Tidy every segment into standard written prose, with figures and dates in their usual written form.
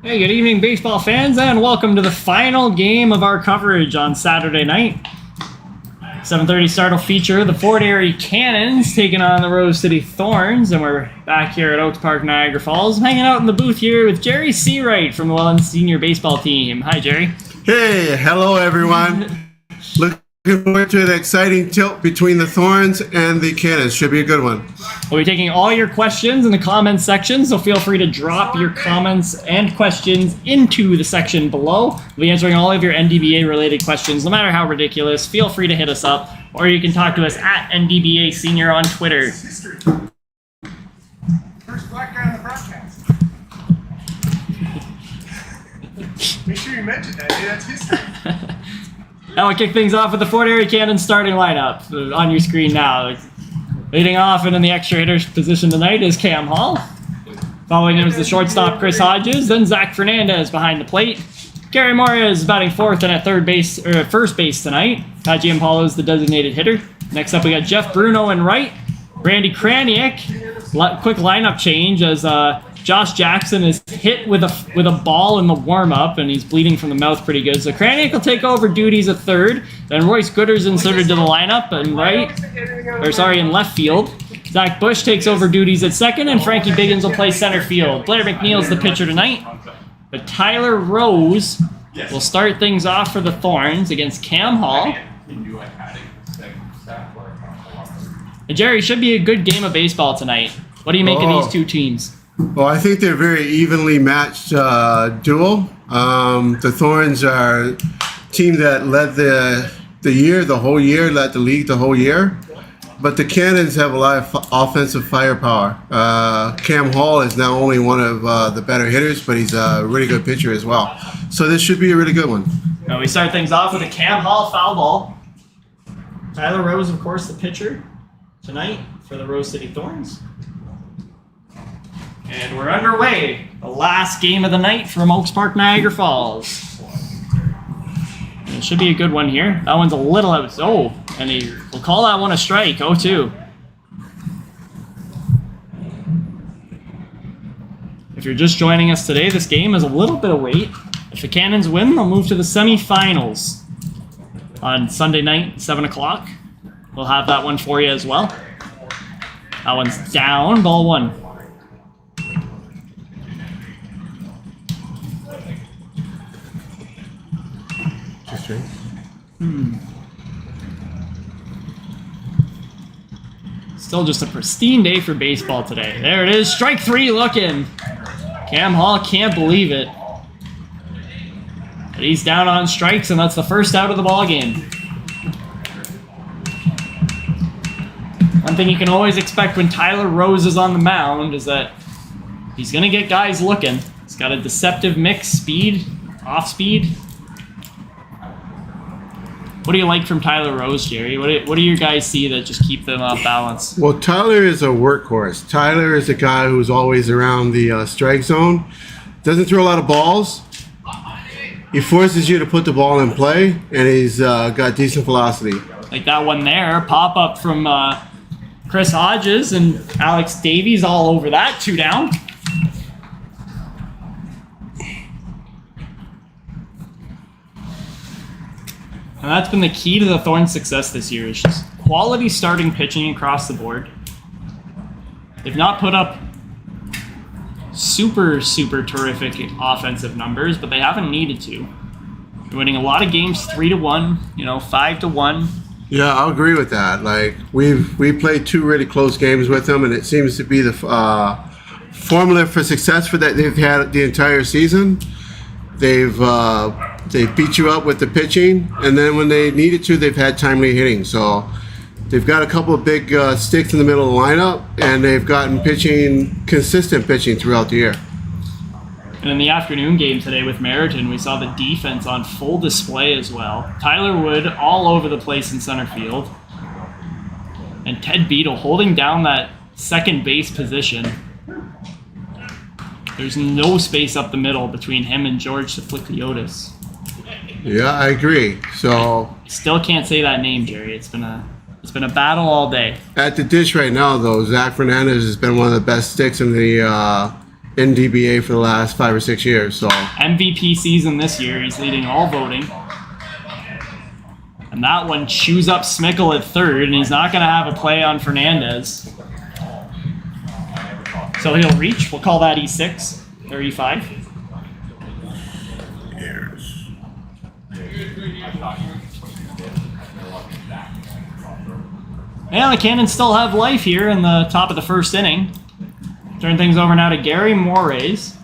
Hey, good evening, baseball fans, and welcome to the final game of our coverage on Saturday night. 7:30 start will feature the Fort Erie Cannons taking on the Rose City Thorns, and we're back here at Oaks Park, Niagara Falls, hanging out in the booth here with Jerry Searight from the Welland Senior Baseball Team. Hi, Jerry. Hey, hello everyone. Looking forward to an exciting tilt between the Thorns and the Cannons. Should be a good one. We'll be taking all your questions in the comments section, so feel free to drop your comments and questions into the section below. We'll be answering all of your NDBA related questions, no matter how ridiculous. Feel free to hit us up, or you can talk to us at NDBA Senior on Twitter. First black guy on the broadcast. Make sure you mention that. Hey, that's history. Now we'll kick things off with the Fort Erie Cannons starting lineup on your screen now. Leading off and in the extra hitter's position tonight is Cam Hall. Following him is the shortstop Chris Hodges, then Zach Fernandez behind the plate. Gary Moria is batting fourth and at first base tonight. Haji Impalo is the designated hitter. Next up we got Jeff Bruno in right. Randy Kraniak. Quick lineup change as Josh Jackson is hit with a ball in the warm-up, and he's bleeding from the mouth pretty good. So Kraniak will take over duties at third. Then Royce Gooder's inserted to the lineup in in left field. Zach Bush takes over duties at second, and Frankie Biggins will play center field. Blair McNeil's the pitcher tonight. But Tyler Rose will start things off for the Thorns against Cam Hall. And Jerry, should be a good game of baseball tonight. What do you make of these two teams? Well, I think they're very evenly matched duo. The Thorns are a team that led the whole year, led the league the whole year. But the Cannons have a lot of offensive firepower. Cam Hall is not only one of the better hitters, but he's a really good pitcher as well. So this should be a really good one. Now we start things off with a Cam Hall foul ball. Tyler Rose, of course, the pitcher tonight for the Rose City Thorns. And we're underway. The last game of the night from Oaks Park, Niagara Falls. And it should be a good one here. That one's a little out. Oh, and we'll call that one a strike. 0-2. If you're just joining us today, this game is a little bit of wait. If the Cannons win, they'll move to the semifinals on Sunday night, 7 o'clock. We'll have that one for you as well. That one's down, ball one. Still just a pristine day for baseball today. There it is, strike three looking. Cam Hall can't believe it. But he's down on strikes, and that's the first out of the ball game. One thing you can always expect when Tyler Rose is on the mound is that he's going to get guys looking. He's got a deceptive mix, speed, off speed. What do you like from Tyler Rose, Jerry? What do your guys see that just keep them off balance? Well, Tyler is a workhorse. Tyler is a guy who's always around the strike zone. Doesn't throw a lot of balls. He forces you to put the ball in play, and he's got decent velocity. Like that one there, pop up from Chris Hodges and Alex Davies all over that, 2 down. And that's been the key to the Thorns' success this year, is just quality starting pitching across the board. They've not put up super terrific offensive numbers, but they haven't needed to. They're winning a lot of games 3-1, 5-1. Yeah, I'll agree with that. Like we played 2 really close games with them, and it seems to be the formula for success for that they've had the entire season. They've beat you up with the pitching, and then when they needed to, they've had timely hitting. So they've got a couple of big sticks in the middle of the lineup, and they've gotten consistent pitching throughout the year. And in the afternoon game today with Meriton, we saw the defense on full display as well. Tyler Wood all over the place in center field. And Ted Beadle holding down that second base position. There's no space up the middle between him and George Siflikiotis. Yeah, I agree. So still can't say that name, Jerry. It's been a battle all day. At the dish right now, though, Zach Fernandez has been one of the best sticks in the NDBA for the last 5 or 6 years. So MVP season this year. He's leading all voting. And that one chews up Smickle at third, and he's not going to have a play on Fernandez. So he'll reach. We'll call that E6 or E5. Yeah, the Cannons still have life here in the top of the first inning. Turn things over now to Gary Moraes.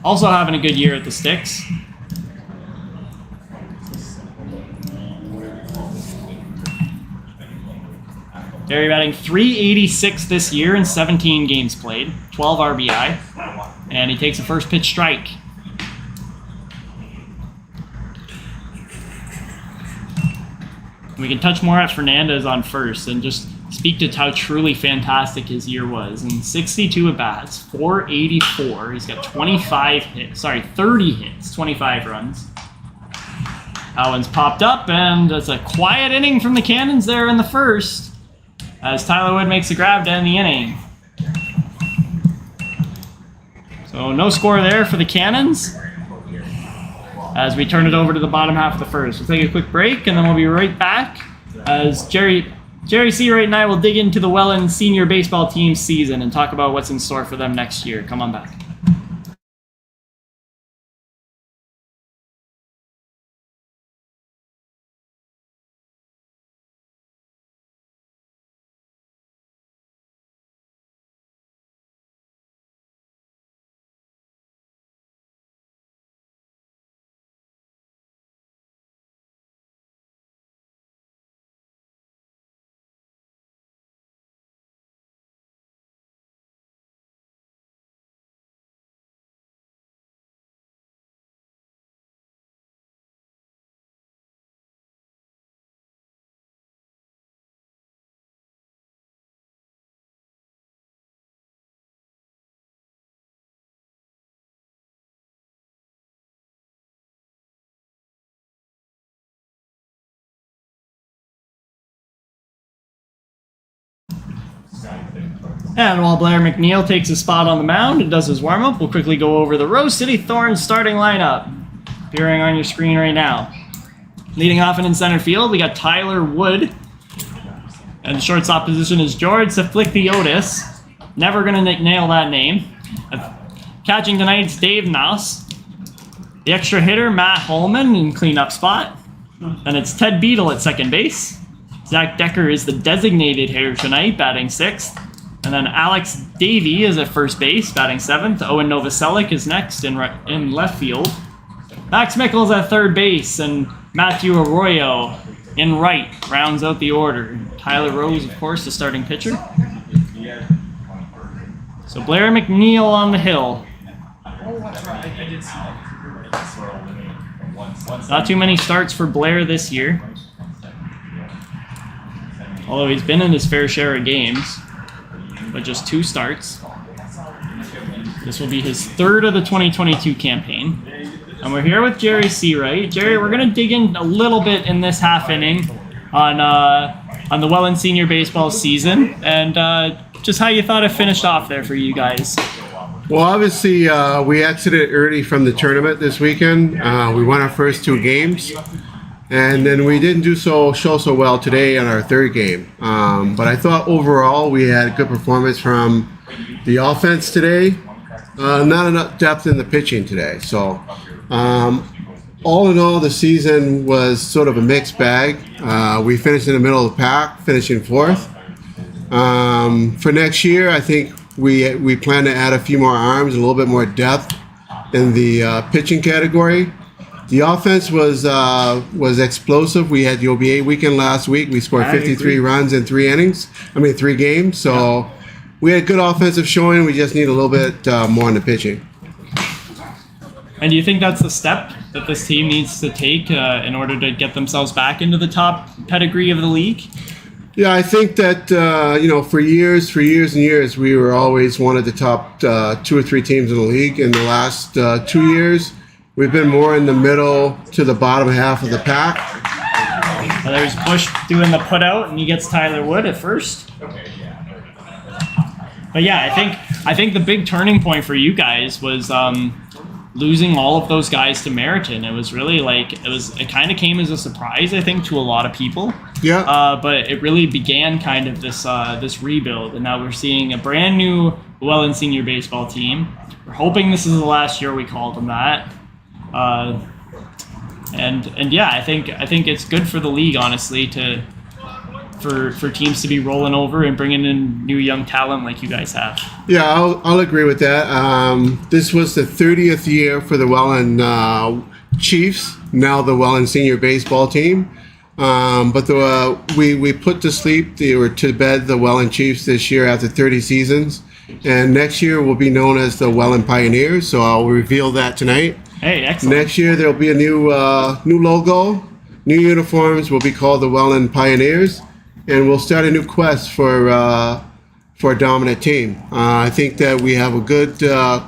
Also having a good year at the sticks. Gary batting .386 this year in 17 games played, 12 RBI, and he takes a first pitch strike. We can touch more at Fernandez on first and just speak to how truly fantastic his year was. In 62 at-bats, .484. He's got 30 hits, 25 runs. That one's popped up, and it's a quiet inning from the Cannons there in the first, as Tyler Wood makes the grab to end the inning. So no score there for the Cannons, as we turn it over to the bottom half of the first. We'll take a quick break, and then we'll be right back as Jerry Searight and I will dig into the Welland Senior Baseball Team season and talk about what's in store for them next year. Come on back. And while Blair McNeil takes his spot on the mound and does his warm-up, we'll quickly go over the Rose City Thorns starting lineup, appearing on your screen right now. Leading off and in center field, we got Tyler Wood. And the shortstop position is George Sefliktiotis. Never going to nail that name. Catching tonight's Dave Mouse. The extra hitter, Matt Holman, in cleanup spot. Then it's Ted Beadle at second base. Zach Decker is the designated hitter tonight, batting sixth. And then Alex Davey is at first base, batting seventh. Owen Novoselic is next in left field. Max Mickles at third base, and Matthew Arroyo in right rounds out the order. Tyler Rose, of course, the starting pitcher. So Blair McNeil on the hill. Not too many starts for Blair this year, although he's been in his fair share of games, but just 2 starts. This will be his third of the 2022 campaign. And we're here with Jerry Searight. Jerry, we're going to dig in a little bit in this half inning on the Welland Senior Baseball season, and just how you thought it finished off there for you guys. Well, obviously, we exited early from the tournament this weekend. We won our first 2 games, and then we didn't show so well today in our third game. But I thought overall we had a good performance from the offense today. Not enough depth in the pitching today. So all in all, the season was sort of a mixed bag. We finished in the middle of the pack, finishing 4th. For next year, I think we plan to add a few more arms, a little bit more depth in the pitching category. The offense was explosive. We had the OBA weekend last week. We scored 53 runs in 3 games. So we had good offensive showing. We just need a little bit more in the pitching. And do you think that's the step that this team needs to take in order to get themselves back into the top pedigree of the league? Yeah, I think that, for years and years, we were always one of the top 2 or 3 teams in the league. In the last 2 years, we've been more in the middle to the bottom half of the pack. Well, there's Bush doing the put out, and he gets Tyler Wood at first. But yeah, I think the big turning point for you guys was losing all of those guys to Meriton. It was really like it kind of came as a surprise, I think, to a lot of people. Yeah. But it really began kind of this rebuild, and now we're seeing a brand new Welland Senior Baseball Team. We're hoping this is the last year we called them that. And yeah, I think it's good for the league, honestly, for teams to be rolling over and bringing in new young talent like you guys have. Yeah, I'll agree with that. This was the 30th year for the Welland Chiefs, now the Welland Senior Baseball Team. But we put to sleep or to bed the Welland Chiefs this year after 30 seasons. And next year will be known as the Welland Pioneers, so I'll reveal that tonight. Hey, excellent. Next year there'll be a new logo, new uniforms will be called the Welland Pioneers, and we'll start a new quest for a dominant team. I think that we have a good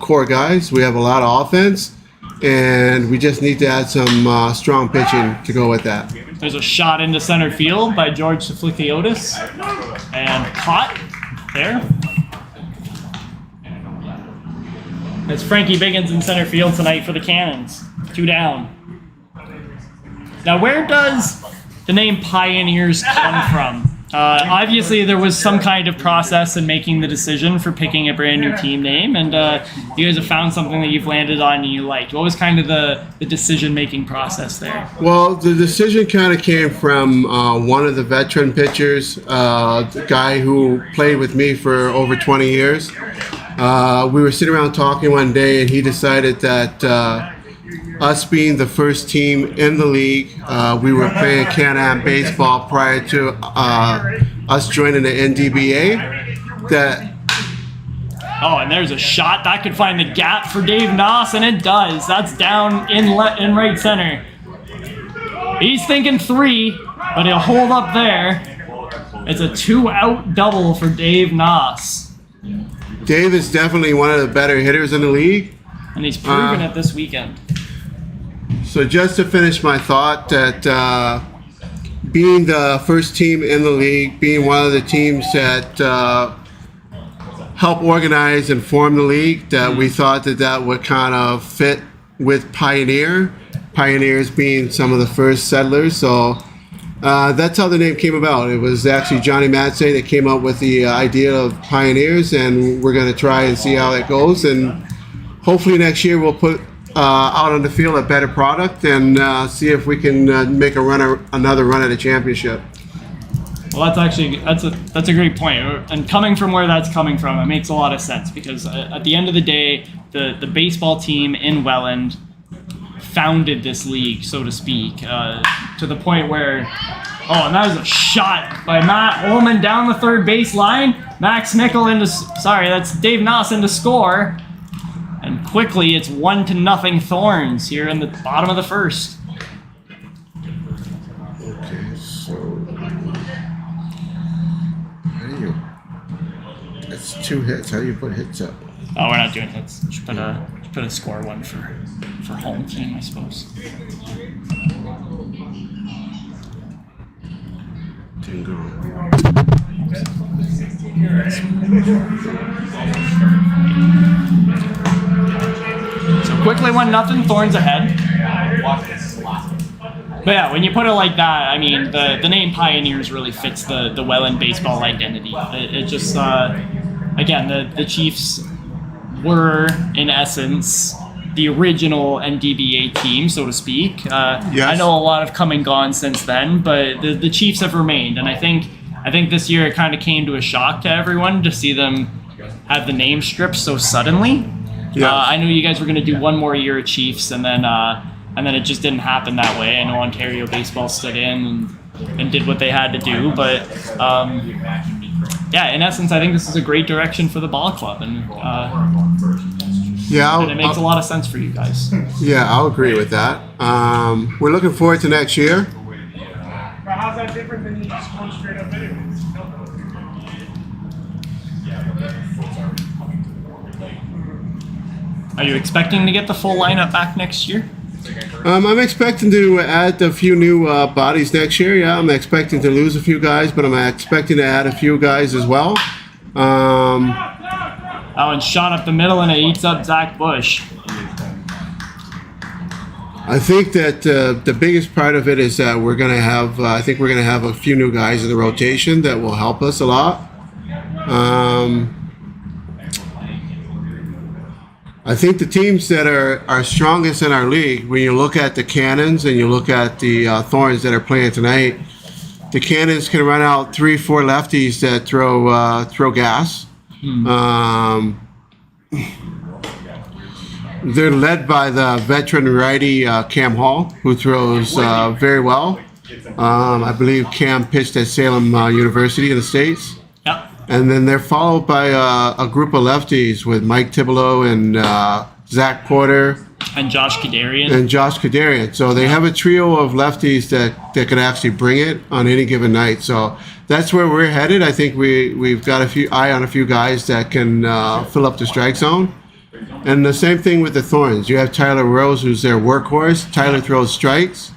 core guys. We have a lot of offense, and we just need to add some strong pitching to go with that. There's a shot into center field by George Siflikiotis, and caught there. It's Frankie Biggins in center field tonight for the Cannons. 2 down. Now, where does the name Pioneers come from? Obviously, there was some kind of process in making the decision for picking a brand new team name, and you guys have found something that you've landed on and you liked. What was kind of the decision-making process there? Well, the decision kind of came from one of the veteran pitchers, the guy who played with me for over 20 years. We were sitting around talking one day, and he decided that us being the first team in the league, we were playing Can-Am baseball prior to us joining the NDBA. Oh, and there's a shot that could find the gap for Dave Noss, and it does. That's down in right center. He's thinking 3, but he'll hold up there. It's a 2-out double for Dave Noss. Dave is definitely one of the better hitters in the league. And he's proven it this weekend. So just to finish my thought, that being the first team in the league, being one of the teams that help organize and form the league, that we thought that would kind of fit with Pioneers being some of the first settlers. So that's how the name came about. It was actually Johnny Matsey that came up with the idea of Pioneers, and we're going to try and see how it goes. And hopefully next year we'll put out on the field a better product and see if we can make another run at a championship. Well, that's a great point. And coming from where that's coming from, it makes a lot of sense, because at the end of the day, the baseball team in Welland founded this league, so to speak, to the point where, and that was a shot by Matt Ullman down the third base line. Max Mickle that's Dave Noss in to score. And quickly, it's 1-0 Thorns here in the bottom of the first. Okay, so that's 2 hits. How do you put hits up? Oh, we're not doing hits. Just put a score one for home team, I suppose. Didn't go. So quickly 1-0, Thorns ahead. But yeah, when you put it like that, I mean, the name Pioneers really fits the Welland baseball identity. It just, again, the Chiefs were, in essence, the original NDBA team, so to speak. Yes. I know a lot have come and gone since then, but the Chiefs have remained, and I think this year it kind of came to a shock to everyone to see them have the name stripped so suddenly. Yeah. I knew you guys were going to do one more year of Chiefs, and then it just didn't happen that way. I know Ontario Baseball stood in and did what they had to do, but yeah, in essence, I think this is a great direction for the ball club, and it makes a lot of sense for you guys. Yeah, I'll agree with that. We're looking forward to next year. But how's that different than you just going straight up anyways? Are you expecting to get the full lineup back next year? I'm expecting to add a few new bodies next year. Yeah, I'm expecting to lose a few guys, but I'm expecting to add a few guys as well. That one shot up the middle and it eats up Zach Bush. I think that the biggest part of it is that we're going to have, I think we're going to have a few new guys in the rotation that will help us a lot. I think the teams that are strongest in our league, when you look at the Cannons and you look at the Thorns that are playing tonight, the Cannons can run out 3-4 lefties that throw gas. They're led by the veteran righty Cam Hall, who throws very well. I believe Cam pitched at Salem University in the States. Yep. And then they're followed by a group of lefties with Mike Thibodeau and Zach Porter. And Josh Kadarian. So they have a trio of lefties that can actually bring it on any given night. So that's where we're headed. I think we've got a few guys that can fill up the strike zone. And the same thing with the Thorns. You have Tyler Rose, who's their workhorse. Tyler throws strikes.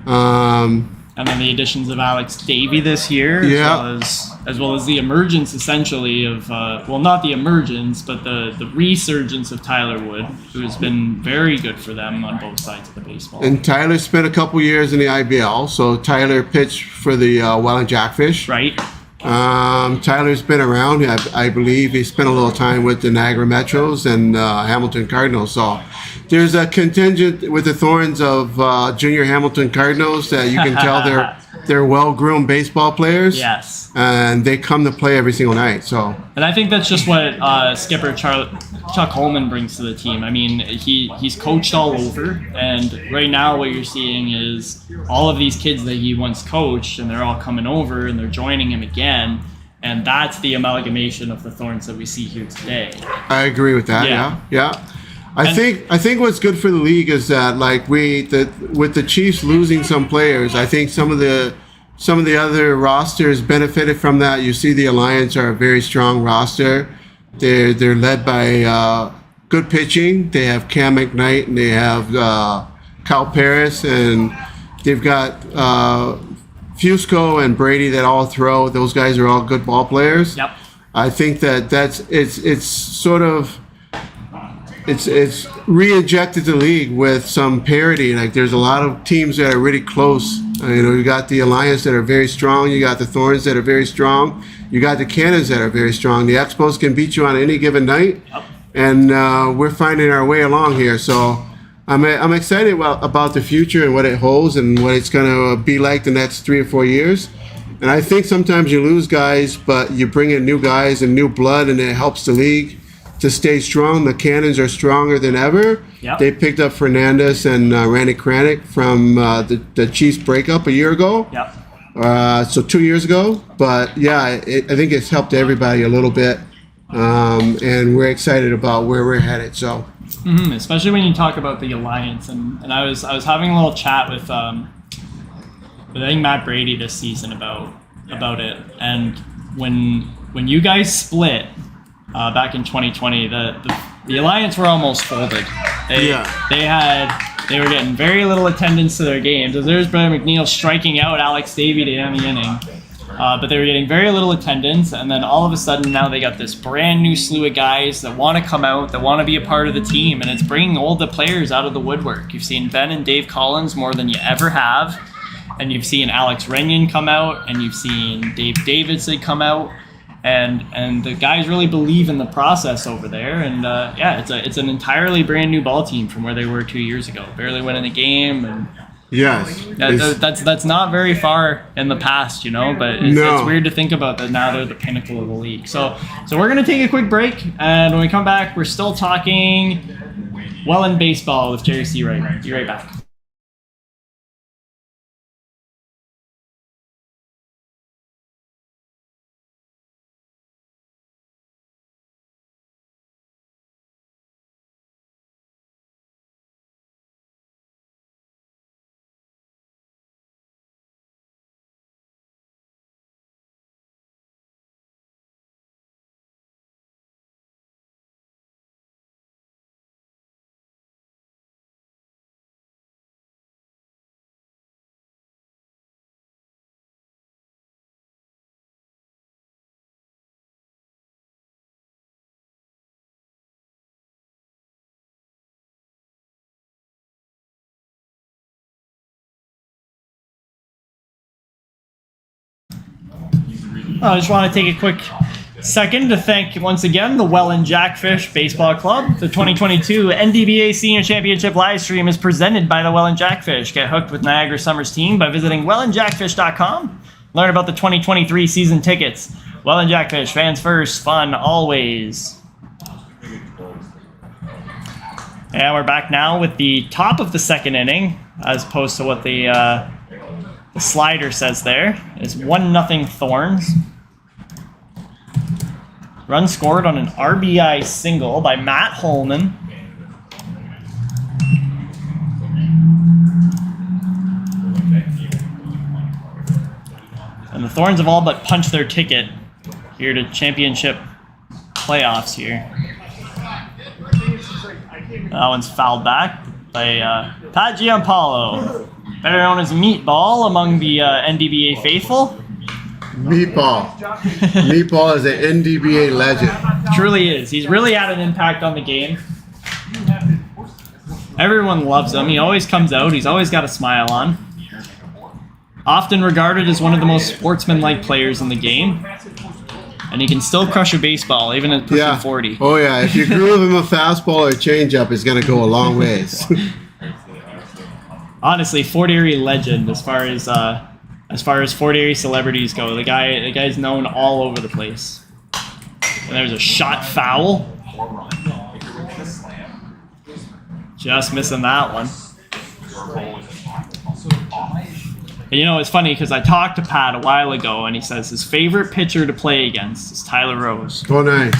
And then the additions of Alex Davey this year, as well as the emergence, essentially, of, well, not the emergence, but the resurgence of Tyler Wood, who has been very good for them on both sides of the baseball. And Tyler spent a couple years in the IBL, so Tyler pitched for the Welland Jackfish. Right. Tyler's been around. I believe he spent a little time with the Niagara Metros and Hamilton Cardinals. So there's a contingent with the Thorns of junior Hamilton Cardinals that you can tell they're well-groomed baseball players. Yes. And they come to play every single night. So. And I think that's just what skipper Chuck Holman brings to the team. I mean, he's coached all over, and right now what you're seeing is all of these kids that he once coached, and they're all coming over and they're joining him again, and that's the amalgamation of the Thorns that we see here today. I agree with that. Yeah. I think what's good for the league is that, like, with the Chiefs losing some players, I think some of the other rosters benefited from that. You see, the Alliance are a very strong roster. They're led by good pitching. They have Cam McKnight and they have Kyle Paris, and they've got Fusco and Brady that all throw. Those guys are all good ball players. Yep. I think it's re-injected the league with some parity. Like, there's a lot of teams that are really close. You got the Alliance that are very strong. You got the Thorns that are very strong. You got the Cannons that are very strong. The Expos can beat you on any given night. Yep. And we're finding our way along here. So I'm excited about the future and what it holds and what it's going to be like the next 3 or 4 years. And I think sometimes you lose guys, but you bring in new guys and new blood, and it helps the league to stay strong. The Cannons are stronger than ever. Yep. They picked up Fernandez and Randy Kranick from the Chiefs breakup a year ago. Yep. So 2 years ago. But yeah, I think it's helped everybody a little bit. And we're excited about where we're headed. So, especially when you talk about the Alliance, and I was having a little chat with I think Matt Brady this season about it, and when you guys split back in 2020, the Alliance were almost folded. They were getting very little attendance to their games. As there's Brother McNeil striking out Alex Davey to end the inning. But they were getting very little attendance, and then all of a sudden now they got this brand new slew of guys that want to come out, that want to be a part of the team, and it's bringing all the players out of the woodwork. You've seen Ben and Dave Collins more than you ever have, and you've seen Alex Renyon come out, and you've seen Dave Davidson come out, and the guys really believe in the process over there, and it's an entirely brand new ball team from where they were 2 years ago, barely winning a game, and yes, that's not very far in the past, but it's weird to think about that now they're the pinnacle of the league. So we're gonna take a quick break, and when we come back, we're still talking Welland baseball with Jerry Searight. Be right back. I just want to take a quick second to thank once again the Welland Jackfish Baseball Club. The 2022 NDBA Senior Championship live stream is presented by the Welland Jackfish. Get hooked with Niagara Summer's team by visiting wellandjackfish.com. Learn about the 2023 season tickets. Welland Jackfish, fans first, fun always. And we're back now with the top of the second inning, as opposed to what the slider says there. It's 1-0 Thorns. Run scored on an RBI single by Matt Holman. And the Thorns have all but punched their ticket here to championship playoffs here. That one's fouled back by Pat Giampaolo, better known as Meatball among the NDBA faithful. Meatball. Meatball is an NDBA legend. Truly is. He's really had an impact on the game. Everyone loves him. He always comes out. He's always got a smile on. Often regarded as one of the most sportsman-like players in the game. And he can still crush a baseball, even at pushing 40. Oh, yeah. If you groove him a fastball or a changeup, it's going to go a long ways. Honestly, Fort Erie legend as far as Fort Erie celebrities go. The guy's known all over the place. And there's a shot foul. Just missing that one. And you know, it's funny because I talked to Pat a while ago and he says his favorite pitcher to play against is Tyler Rose. Oh, nice.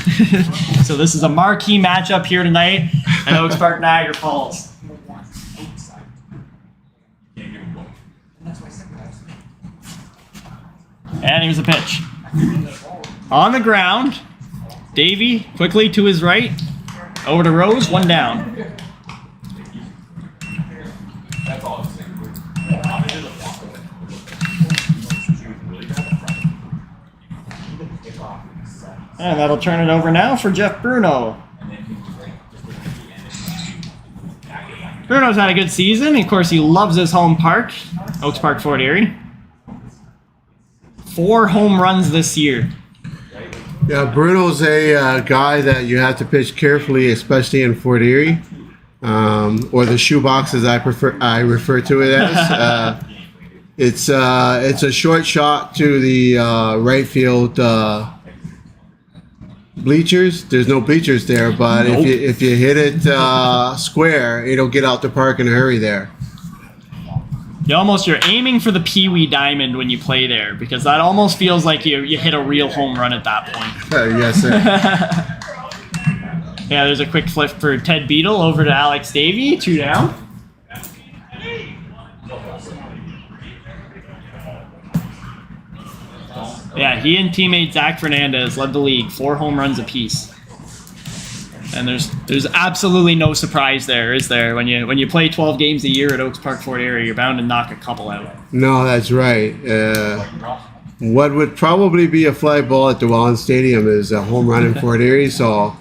So this is a marquee matchup here tonight at Oaks Park, Niagara Falls. And here's a pitch. On the ground. Davey quickly to his right. Over to Rose, one down. And that'll turn it over now for Jeff Bruno. Bruno's had a good season. Of course, he loves his home park, Oaks Park, Fort Erie. 4 home runs this year. Yeah, Bruno's a guy that you have to pitch carefully, especially in Fort Erie, or the shoebox as I refer to it as. It's a short shot to the right field bleachers. There's no bleachers there, but Nope. if you hit it square, it'll get out the park in a hurry there. You're aiming for the Pee-wee diamond when you play there, because that almost feels like you hit a real home run at that point. Yes, sir. Yeah, there's a quick flip for Ted Beadle over to Alex Davey, 2 down. Yeah, he and teammate Zach Fernandez led the league, 4 home runs apiece. And there's absolutely no surprise there, is there? When you play 12 games a year at Oaks Park, Fort Erie, you're bound to knock a couple out. No, that's right. What would probably be a fly ball at the Welland Stadium is a home run in Fort Erie. So,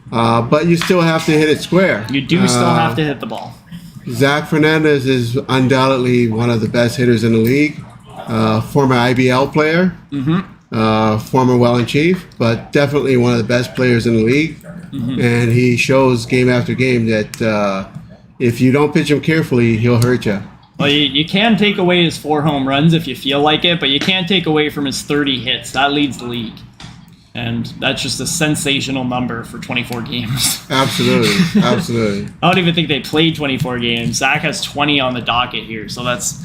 but you still have to hit it square. You do still have to hit the ball. Zach Fernandez is undoubtedly one of the best hitters in the league. Former IBL player, former Welland Chief, but definitely one of the best players in the league. And he shows game after game that if you don't pitch him carefully, he'll hurt you. Well, you can take away his 4 home runs if you feel like it, but you can't take away from his 30 hits. That leads the league. And that's just a sensational number for 24 games. Absolutely. Absolutely. I don't even think they played 24 games. Zach has 20 on the docket here, so that's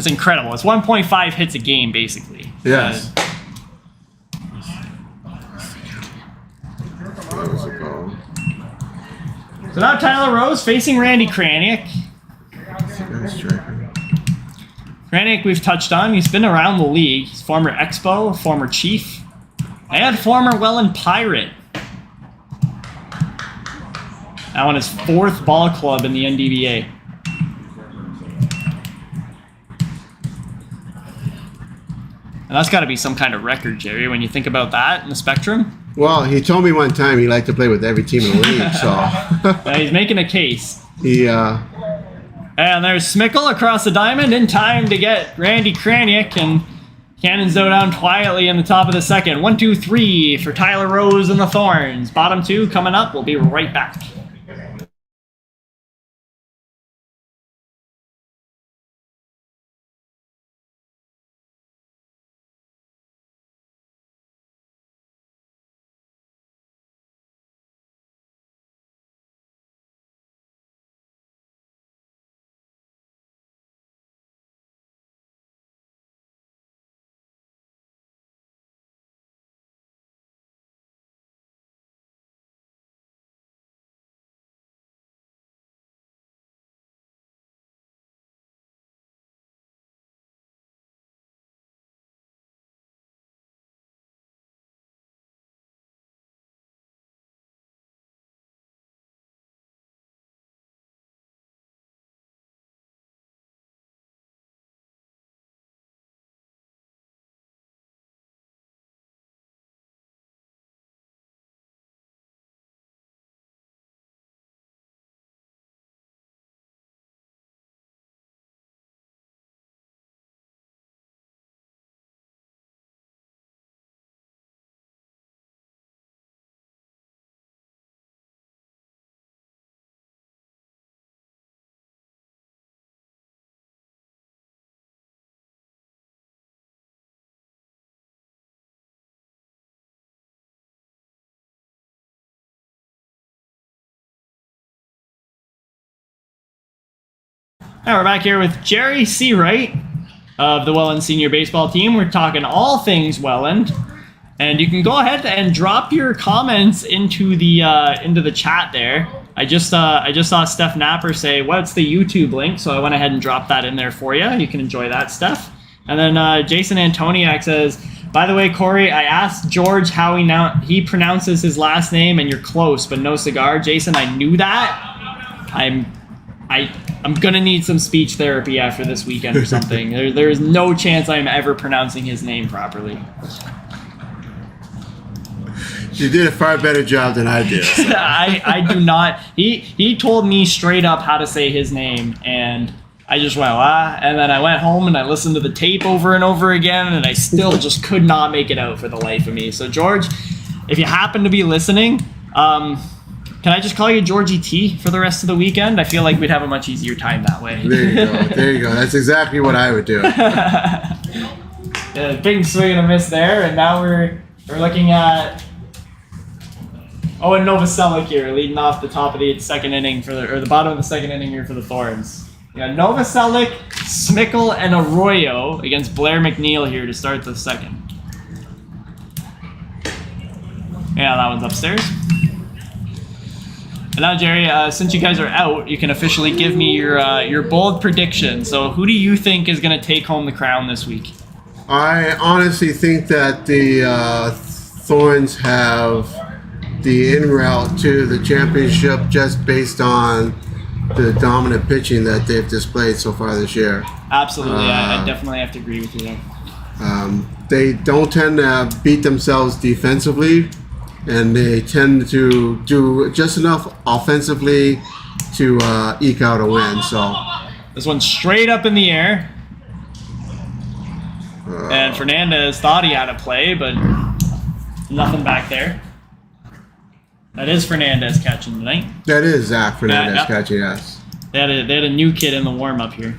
incredible. It's 1.5 hits a game, basically. Yes. So now Tyler Rose facing Randy Kraniak. Kraniak we've touched on. He's been around the league. He's former Expo, former Chief, and former Welland Pirate. Now on his 4th ball club in the NDBA. And that's got to be some kind of record, Jerry, when you think about that in the spectrum. Well, he told me one time he liked to play with every team in the league, so. Yeah, he's making a case. And there's Smickle across the diamond in time to get Randy Kraniak, and Cannons go down quietly in the top of the second. 1, 2, 3 for Tyler Rose and the Thorns. Bottom 2 coming up. We'll be right back. Now we're back here with Jerry Searight of the Welland Senior Baseball Team. We're talking all things Welland, and you can go ahead and drop your comments into the chat there. I just saw Steph Napper say, "What's the YouTube link?" So I went ahead and dropped that in there for you. You can enjoy that stuff. And then Jason Antoniak says, "By the way, Corey, I asked George how he pronounces his last name, and you're close, but no cigar." Jason, I knew that. I'm gonna need some speech therapy after this weekend or something. There is no chance I'm ever pronouncing his name properly. You did a far better job than I did. So. I do not. He told me straight up how to say his name, and I just went, and then I went home and I listened to the tape over and over again, and I still just could not make it out for the life of me. So George, if you happen to be listening, can I just call you Georgie T for the rest of the weekend? I feel like we'd have a much easier time that way. There you go. That's exactly what I would do. Yeah, big swing and a miss there, and now we're looking at Owen Novoselic here, leading off the top of the second inning or the bottom of the second inning here for the Thorns. Yeah, Novoselic, Smickle, and Arroyo against Blair McNeil here to start the second. Yeah, that one's upstairs. And now, Jerry, since you guys are out, you can officially give me your bold prediction. So who do you think is going to take home the crown this week? I honestly think that the Thorns have the en route to the championship just based on the dominant pitching that they've displayed so far this year. Absolutely. I definitely have to agree with you there. They don't tend to beat themselves defensively, and they tend to do just enough offensively to eke out a win. So this one's straight up in the air. And Fernandez thought he had a play, but nothing back there. That is Fernandez catching tonight. That is Zach Fernandez catching, yes. They had a new kid in the warm-up here.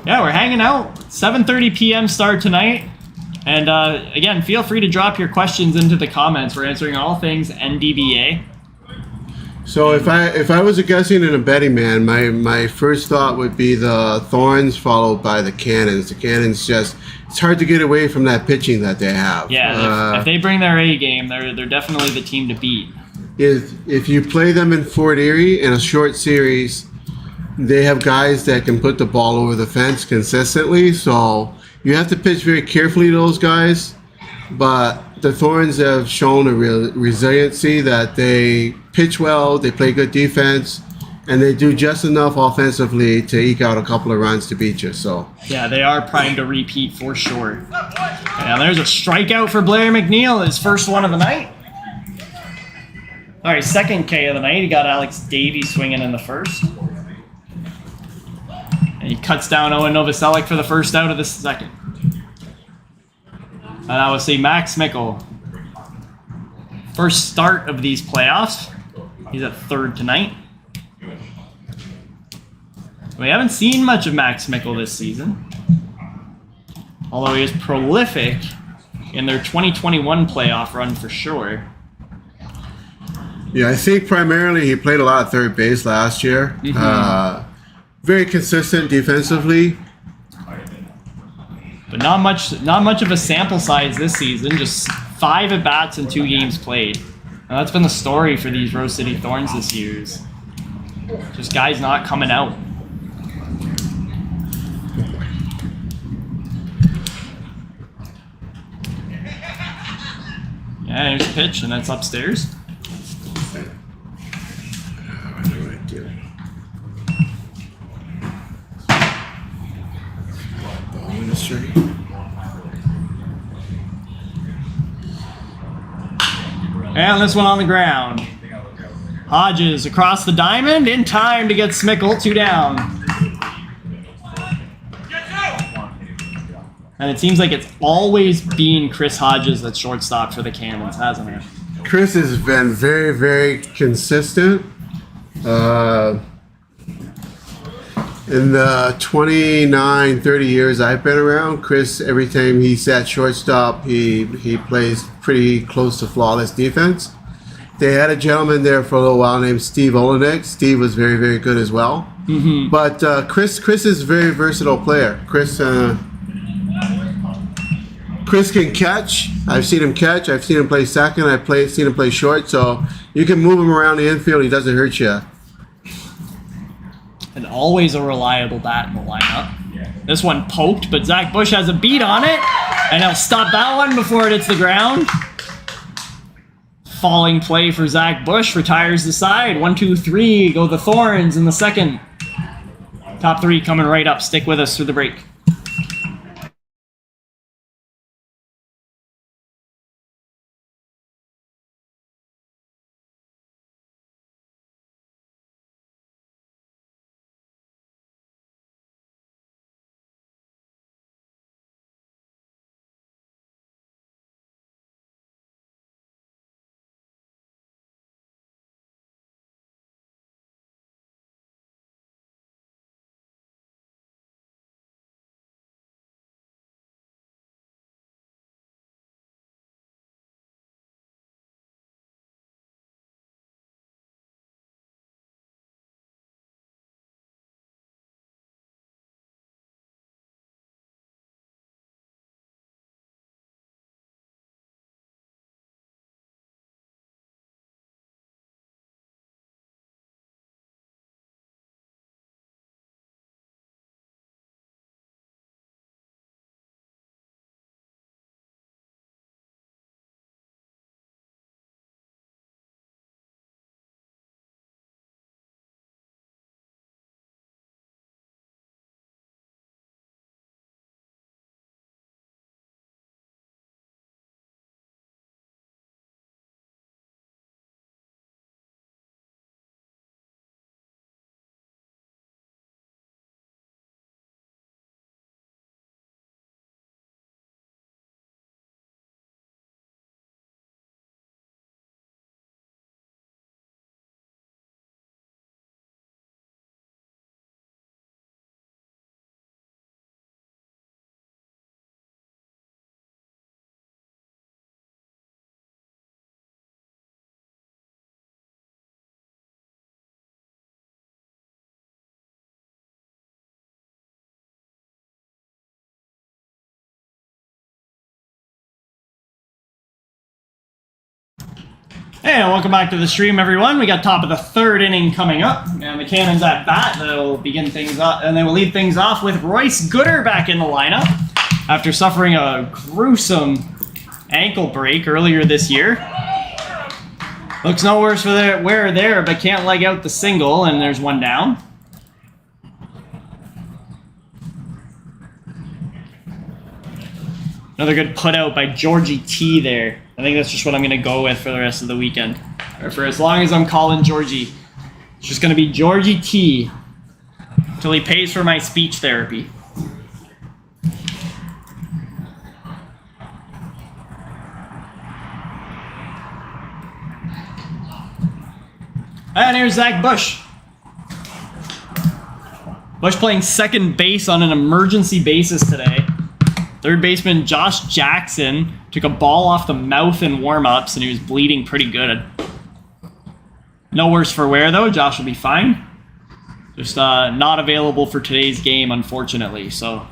Yeah, we're hanging out. 7:30 p.m. start tonight. And again, feel free to drop your questions into the comments. We're answering all things NDBA. So if I was a guessing and a betting man, my first thought would be the Thorns followed by the Cannons. The Cannons it's hard to get away from that pitching that they have. Yeah, if they bring their A game, they're definitely the team to beat. If you play them in Fort Erie in a short series, they have guys that can put the ball over the fence consistently. So you have to pitch very carefully to those guys. But the Thorns have shown a real resiliency that they pitch well, they play good defense, and they do just enough offensively to eke out a couple of runs to beat you. So yeah, they are primed to repeat for sure. And there's a strikeout for Blair McNeil, his first one of the night. All right, second K of the night. He got Alex Davies swinging in the first. And And he cuts down Owen Novoselic for the first out of the second. And I will see Max Mickle. First start of these playoffs. He's at third tonight. We haven't seen much of Max Mickle this season. Although he is prolific in their 2021 playoff run for sure. Yeah, I think primarily he played a lot of third base last year. Very consistent defensively. But not much of a sample size this season. Just 5 at-bats in 2 games played. And that's been the story for these Rose City Thorns this year. Just guys not coming out. Yeah, here's a pitch, and that's upstairs. And this one on the ground. Hodges across the diamond in time to get Smickle 2 down. And it seems like it's always been Chris Hodges that's shortstop for the Cannons, hasn't it? Chris has been very, very consistent. In the 29, 30 years I've been around, Chris, every time he's at shortstop, he plays pretty close to flawless defense. They had a gentleman there for a little while named Steve Olenek. Steve was very, very good as well. But Chris is a very versatile player. Chris can catch. I've seen him catch. I've seen him play second. Seen him play short. So you can move him around the infield. He doesn't hurt you. And always a reliable bat in the lineup. This one poked, but Zach Bush has a beat on it. And he'll stop that one before it hits the ground. Falling play for Zach Bush. Retires the side. 1, 2, 3. Go the Thorns in the second. Top 3 coming right up. Stick with us through the break. Hey, welcome back to the stream, everyone. We got top of the 3rd inning coming up, and the Cannons at bat. They'll begin things up, and they will lead things off with Royce Gooder back in the lineup after suffering a gruesome ankle break earlier this year. Looks no worse for wear there, but can't leg out the single, and there's one down. Another good put out by Georgie T there. I think that's just what I'm going to go with for the rest of the weekend. Or for as long as I'm calling Georgie. It's just going to be Georgie T. Till he pays for my speech therapy. And here's Zach Bush. Bush playing second base on an emergency basis today. Third baseman Josh Jackson took a ball off the mouth in warm-ups, and he was bleeding pretty good. No worse for wear, though. Josh will be fine. Just not available for today's game, unfortunately. So,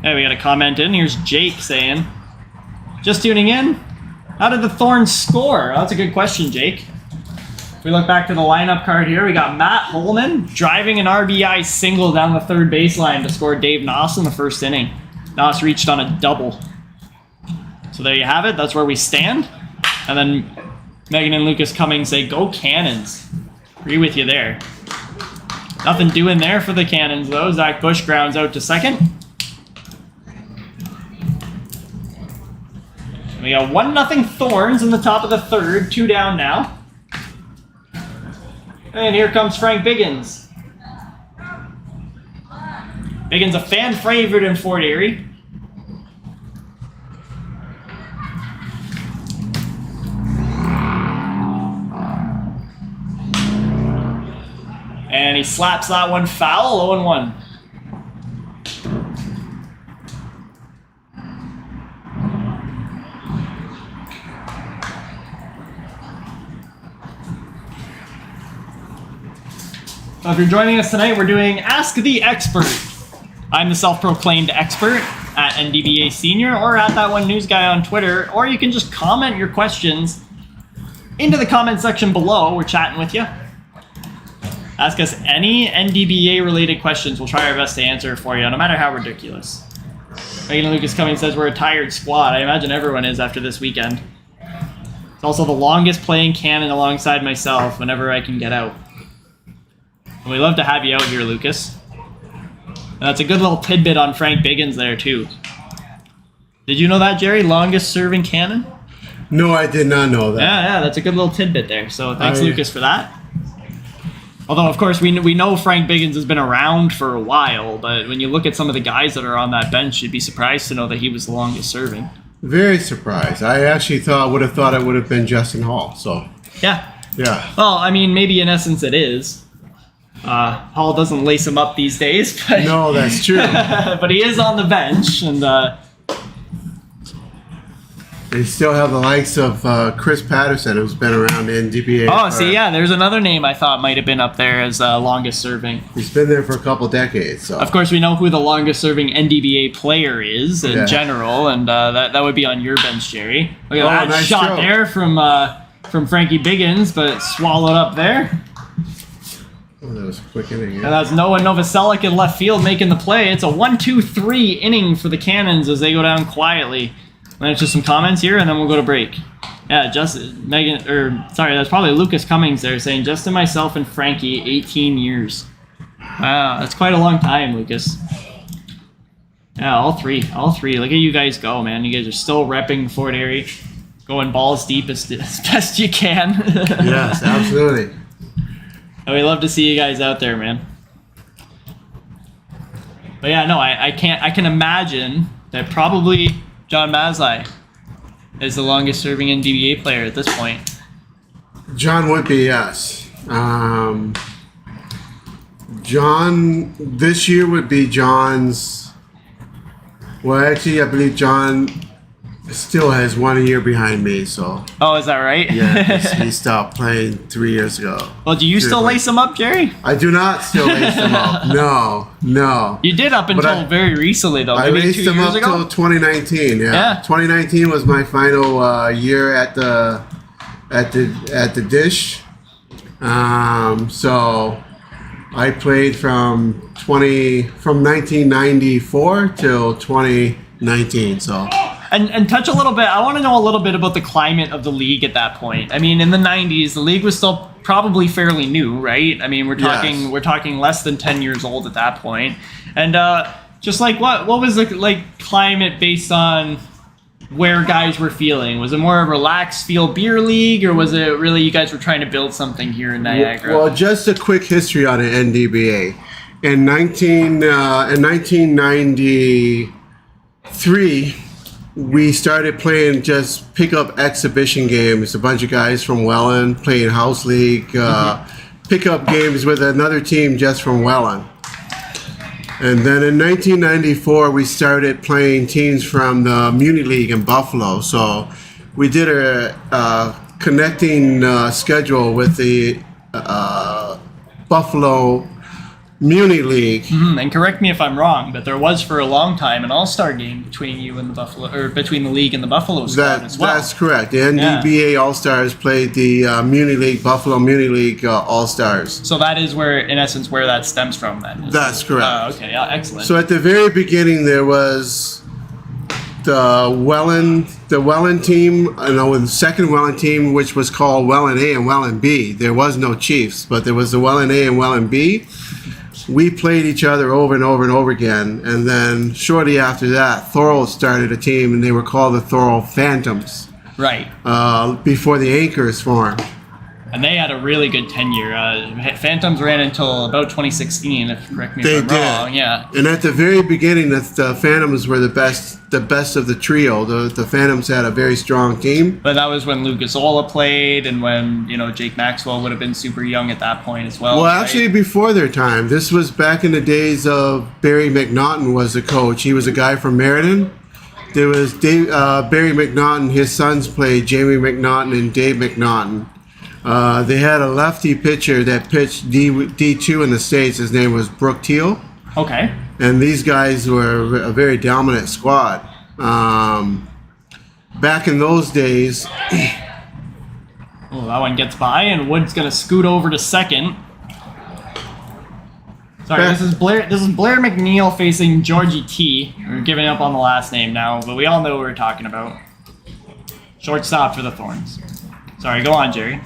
hey, we got a comment in. Here's Jake saying, just tuning in. How did the Thorns score? Oh, that's a good question, Jake. If we look back to the lineup card here, we got Matt Holman driving an RBI single down the third baseline to score Dave Noss in the first inning. Noss reached on a double. So there you have it. That's where we stand. And then Megan and Lucas Cummings say, go Cannons. Agree with you there. Nothing doing there for the Cannons, though. Zach Bush grounds out to second. We got 1-0 Thorns in the top of the third. 2 down now. And here comes Frank Biggins. Biggins, a fan favorite in Fort Erie. And he slaps that one foul, 0-1. So if you're joining us tonight, we're doing Ask the Expert. I'm the self-proclaimed expert at NDBA Senior or at that one news guy on Twitter, or you can just comment your questions into the comment section below. We're chatting with you. Ask us any NDBA related questions. We'll try our best to answer for you, no matter how ridiculous. Megan Lucas Cummings says we're a tired squad. I imagine everyone is after this weekend. It's also the longest playing Cannon alongside myself whenever I can get out. And we love to have you out here, Lucas. And that's a good little tidbit on Frank Biggins there, too. Did you know that, Jerry? Longest serving Cannon? No, I did not know that. Yeah, that's a good little tidbit there. So thanks, Lucas, for that. Although, of course, we know Frank Biggins has been around for a while, but when you look at some of the guys that are on that bench, you'd be surprised to know that he was the longest serving. Very surprised. I actually would have thought it would have been Justin Hall. So Yeah. yeah. Well, I mean, maybe in essence it is. Hall doesn't lace him up these days, but No, that's true. but he is on the bench, and They still have the likes of Chris Patterson, who's been around the NDBA. oh, see, yeah, there's another name I thought might have been up there as longest serving. He's been there for a couple decades. So Of course, we know who the longest serving NDBA player is in Yeah. general, and that would be on your bench, Jerry. Look at that nice shot throw. there from Frankie Biggins, but it's swallowed up there. Oh, that was a quick inning. And Yeah. that's Noah Novoselic in left field making the play. It's a 1-2-3 inning for the Cannons as they go down quietly. Let's just some comments here, and then we'll go to break. Yeah, that's probably Lucas Cummings there saying, Justin, myself, and Frankie, 18 years. Wow, that's quite a long time, Lucas. Yeah, all three. Look at you guys go, man. You guys are still repping Fort Erie, going balls deep as best you can. Yes, absolutely. And we love to see you guys out there, man. But yeah, no, I can imagine that probably John Maslai is the longest serving NDBA player at this point. John would be, yes. John, this year would be John's. Well, actually, I believe John still has 1 year behind me, so. Oh, is that right? Yeah, he stopped playing 3 years ago. Well, do you still lace him up, Jerry? I do not still lace him up. No. You did up until very recently, though. I Maybe laced 2 him years up ago? till 2019. Yeah. 2019 was my final year at the dish. So I played from 1994 till 2019. So. And touch a little bit. I want to know a little bit about the climate of the league at that point. I mean, in the 90s, the league was still probably fairly new, right? I mean, we're talking less than 10 years old at that point. And just like what was the climate based on where guys were feeling? Was it more a relaxed feel beer league, or was it really you guys were trying to build something here in Niagara? Well, just a quick history on the NDBA. In 1993, we started playing just pickup exhibition games. A bunch of guys from Welland playing house league, pickup games with another team just from Welland. And then in 1994, we started playing teams from the Muni League in Buffalo. So we did a connecting schedule with the Buffalo Muni League. And correct me if I'm wrong, but there was for a long time an all-star game between you and the Buffalo, or between the league and the Buffalo squad as well. That's correct. The NDBA All-Stars played the Muni League, Buffalo Muni League All-Stars. So that is where, in essence, where that stems from then. That's correct. Okay, yeah, excellent. So at the very beginning, there was the Welland team, the second Welland team, which was called Welland A and Welland B. There was no Chiefs, but there was the Welland A and Welland B. We played each other over and over and over again, and then shortly after that, Thorns started a team, and they were called the Thorns Phantoms. Right. Before the Anchors formed. And they had a really good tenure. Phantoms ran until about 2016, if correct me if I'm wrong. Yeah. And at the very beginning, the Phantoms were the best of the trio. The Phantoms had a very strong team. But that was when Lucas Ola played, and when Jake Maxwell would have been super young at that point as well. Well, right? actually, before their time. This was back in the days of Barry McNaughton was the coach. He was a guy from Meriden. There was Barry McNaughton. His sons played, Jamie McNaughton and Dave McNaughton. They had a lefty pitcher that pitched D2 in the States. His name was Brooke Teal. Okay. And these guys were a very dominant squad. Back in those days... Oh, that one gets by, and Wood's going to scoot over to second. Sorry, this is Blair McNeil facing Georgie T. We're giving up on the last name now, but we all know what we're talking about. Shortstop for the Thorns. Sorry, go on, Jerry.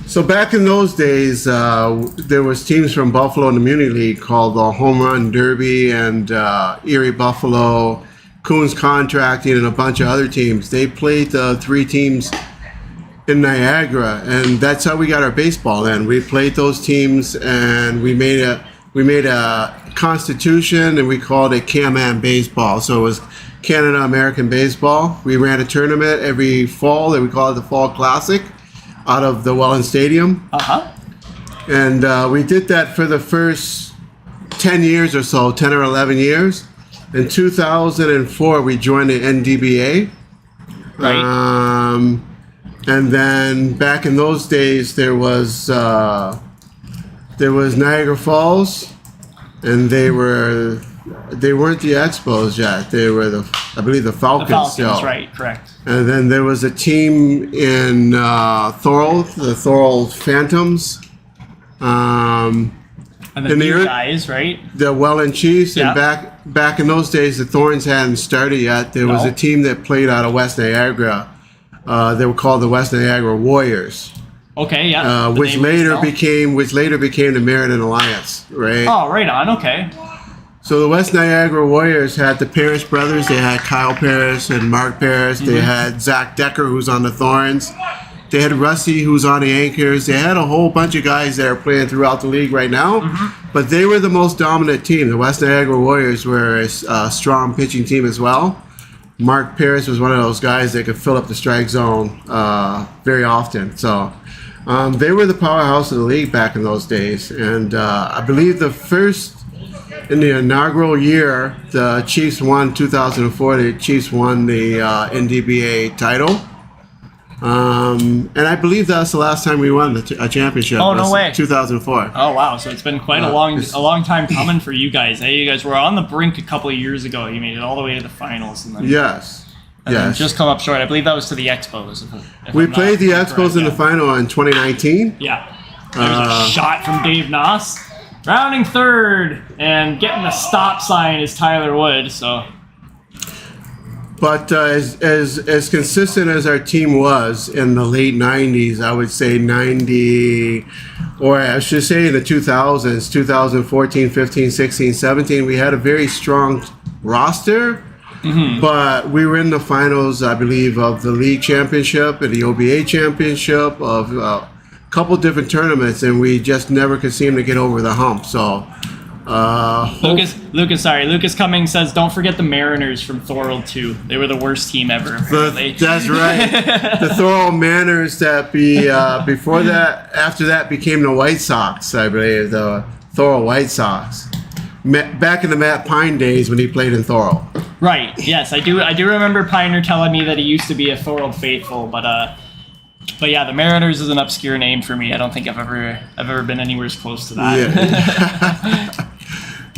So back in those days, there was teams from Buffalo in the Muni League called the Home Run Derby and Erie Buffalo, Coons Contracting, and a bunch of other teams. They played the three teams in Niagara, and that's how we got our baseball in. We played those teams, and we made a constitution, and we called it Can-Am Baseball. So it was Canada American Baseball. We ran a tournament every fall that we called it the Fall Classic out of the Welland Stadium. And we did that for the first 10 years or so, 10 or 11 years. In 2004, we joined the NDBA. Right. And then back in those days, there was Niagara Falls, and they weren't the Expos yet. They were I believe the Falcons still. Right, correct. And then there was a team in Thorold, the Thorold Phantoms. And the new guys, right? The Welland Chiefs. Yeah. And back in those days, the Thorns hadn't started yet. There was a team that played out of West Niagara. They were called the West Niagara Warriors. Okay, yeah. Which later became the Meriden Alliance, right? Oh, right on. Okay. So the West Niagara Warriors had the Parrish brothers. They had Kyle Parrish and Mark Parrish. They had Zach Decker, who's on the Thorns. They had Rusty, who's on the Anchors. They had a whole bunch of guys that are playing throughout the league right now. But they were the most dominant team. The West Niagara Warriors were a strong pitching team as well. Mark Parrish was one of those guys that could fill up the strike zone very often. So they were the powerhouse of the league back in those days. And I believe in the inaugural year, the Chiefs won 2004. The Chiefs won the NDBA title. And I believe that's the last time we won a championship. Oh, no way. 2004. Oh, wow. So it's been quite a long time coming for you guys. Hey, you guys were on the brink a couple of years ago. You made it all the way to the finals. And then, Yes. then just come up short. I believe that was to the Expos. We played the Expos in the final in 2019. Yeah. There was a shot from Dave Noss. Rounding third and getting the stop sign is Tyler Wood. So, but as consistent as our team was in the late 90s, I would say 90, or I should say in the 2000s, 2014, 15, 16, 17, we had a very strong roster. But we were in the finals, I believe, of the league championship and the OBA championship of a couple different tournaments, and we just never could seem to get over the hump. So, Lucas Cummings says, don't forget the Mariners from Thorold too. They were the worst team ever. Apparently. That's right. The Thorold Mariners that before that, after that became the White Sox, I believe, the Thorold White Sox. Back in the Matt Pine days when he played in Thorold. Right. Yes, I do. I do remember Piner telling me that he used to be a Thorold faithful, but yeah, the Mariners is an obscure name for me. I don't think I've ever been anywhere close to that. Yeah.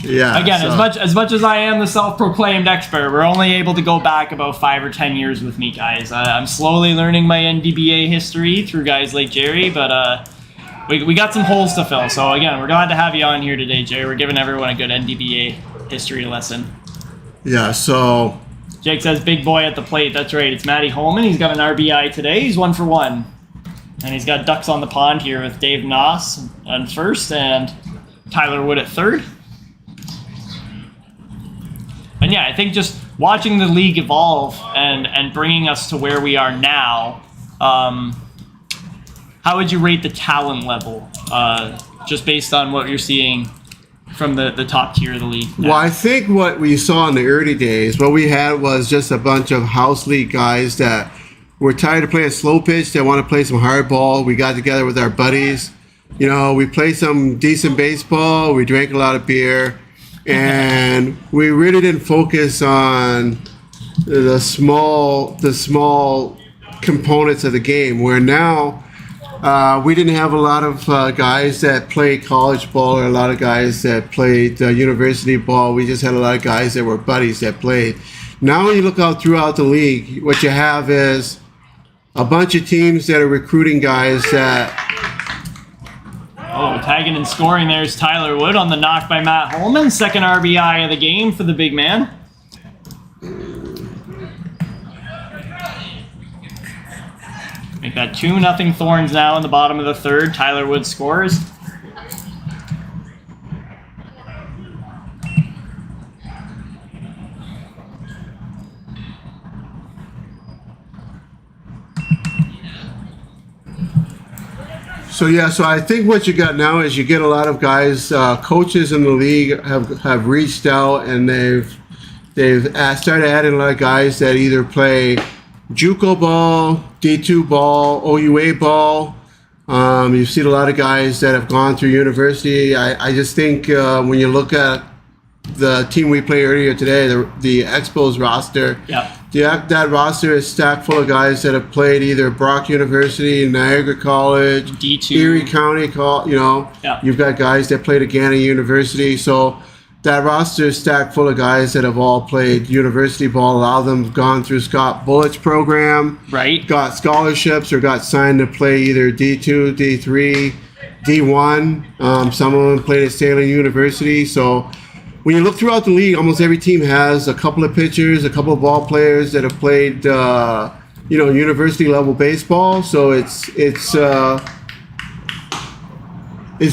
Yeah. Again, as much as I am the self-proclaimed expert, we're only able to go back about 5 or 10 years with me, guys. I'm slowly learning my NDBA history through guys like Jerry, but we got some holes to fill. So again, we're glad to have you on here today, Jerry. We're giving everyone a good NDBA history lesson. Yeah. So Jake says, big boy at the plate. That's right. It's Matty Holman. He's got an RBI today. He's 1 for 1. And he's got ducks on the pond here with Dave Noss on first and Tyler Wood at third. And yeah, I think just watching the league evolve and bringing us to where we are now, how would you rate the talent level, just based on what you're seeing from the top tier of the league now? Well, I think what we saw in the early days, what we had was just a bunch of house league guys that were tired of playing slow pitch. They want to play some hard ball. We got together with our buddies. You know, we played some decent baseball. We drank a lot of beer. And we really didn't focus on the small components of the game, where now we didn't have a lot of guys that played college ball or a lot of guys that played university ball. We just had a lot of guys that were buddies that played. Now when you look out throughout the league, what you have is a bunch of teams that are recruiting guys that... Oh, tagging and scoring there's Tyler Wood on the knock by Matt Holman. Second RBI of the game for the big man. Make that 2-0 Thorns now in the bottom of the third. Tyler Wood scores. So I think what you got now is you get a lot of guys, coaches in the league have reached out and they've started adding a lot of guys that either play JUCO ball, D2 ball, OUA ball. You've seen a lot of guys that have gone through university. I just think when you look at the team we played earlier today, the Expos roster, that roster is stacked full of guys that have played either Brock University, Niagara College, D2. Erie County, You've got guys that played at Gannett University. So that roster is stacked full of guys that have all played university ball. A lot of them have gone through Scott Bullett's program, right? Got scholarships or got signed to play either D2, D3, D1. Some of them played at Salem University. So when you look throughout the league, almost every team has a couple of pitchers, a couple of ball players that have played, university level baseball. So it's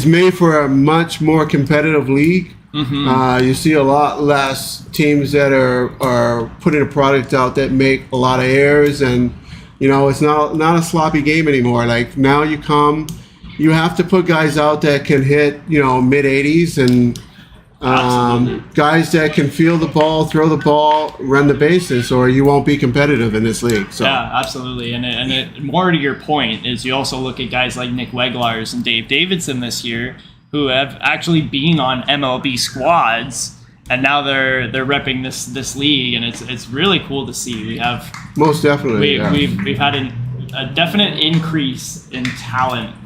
made for a much more competitive league. Mm-hmm. You see a lot less teams that are putting a product out that make a lot of errors, and it's not a sloppy game anymore. Like now you have to put guys out that can hit mid 80s and guys that can feel the ball, throw the ball, run the bases, or you won't be competitive in this league. So. Yeah, absolutely. And more to your point is you also look at guys like Nick Weglars and Dave Davidson this year, who have actually been on MLB squads, and now they're repping this league, and it's really cool to see. We have most definitely we've had a definite increase in talent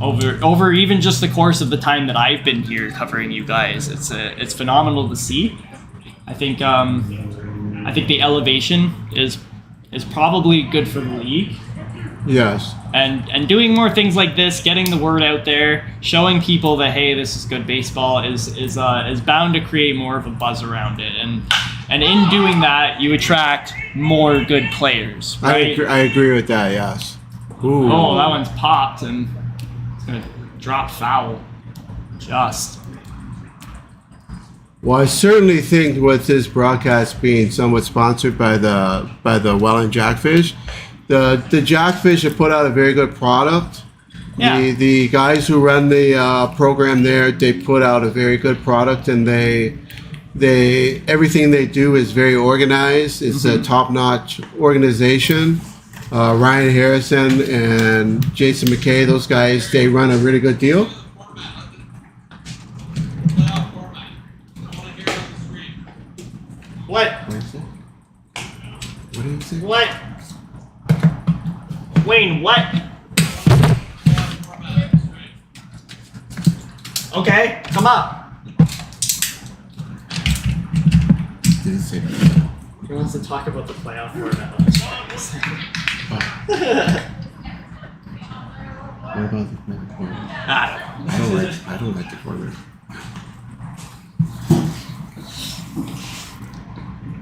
over even just the course of the time that I've been here covering you guys. It's phenomenal to see. I think the elevation is probably good for the league. Yes. And doing more things like this, getting the word out there, showing people that hey, this is good baseball is bound to create more of a buzz around it. And in doing that, you attract more good players. Right? I agree with that. Yes. Ooh. Oh, that one's popped and it's gonna drop foul. Just. Well, I certainly think with this broadcast being somewhat sponsored by the Welland Jackfish, the Jackfish have put out a very good product. Yeah. The guys who run the program there, they put out a very good product, and they everything they do is very organized. It's a top-notch organization. Ryan Harrison and Jason McKay, those guys, they run a really good deal. What? What is it? What? Wayne, what? Okay, come up. Did he say? He wants to talk about the playoff format. What about the corner? I don't like the corner.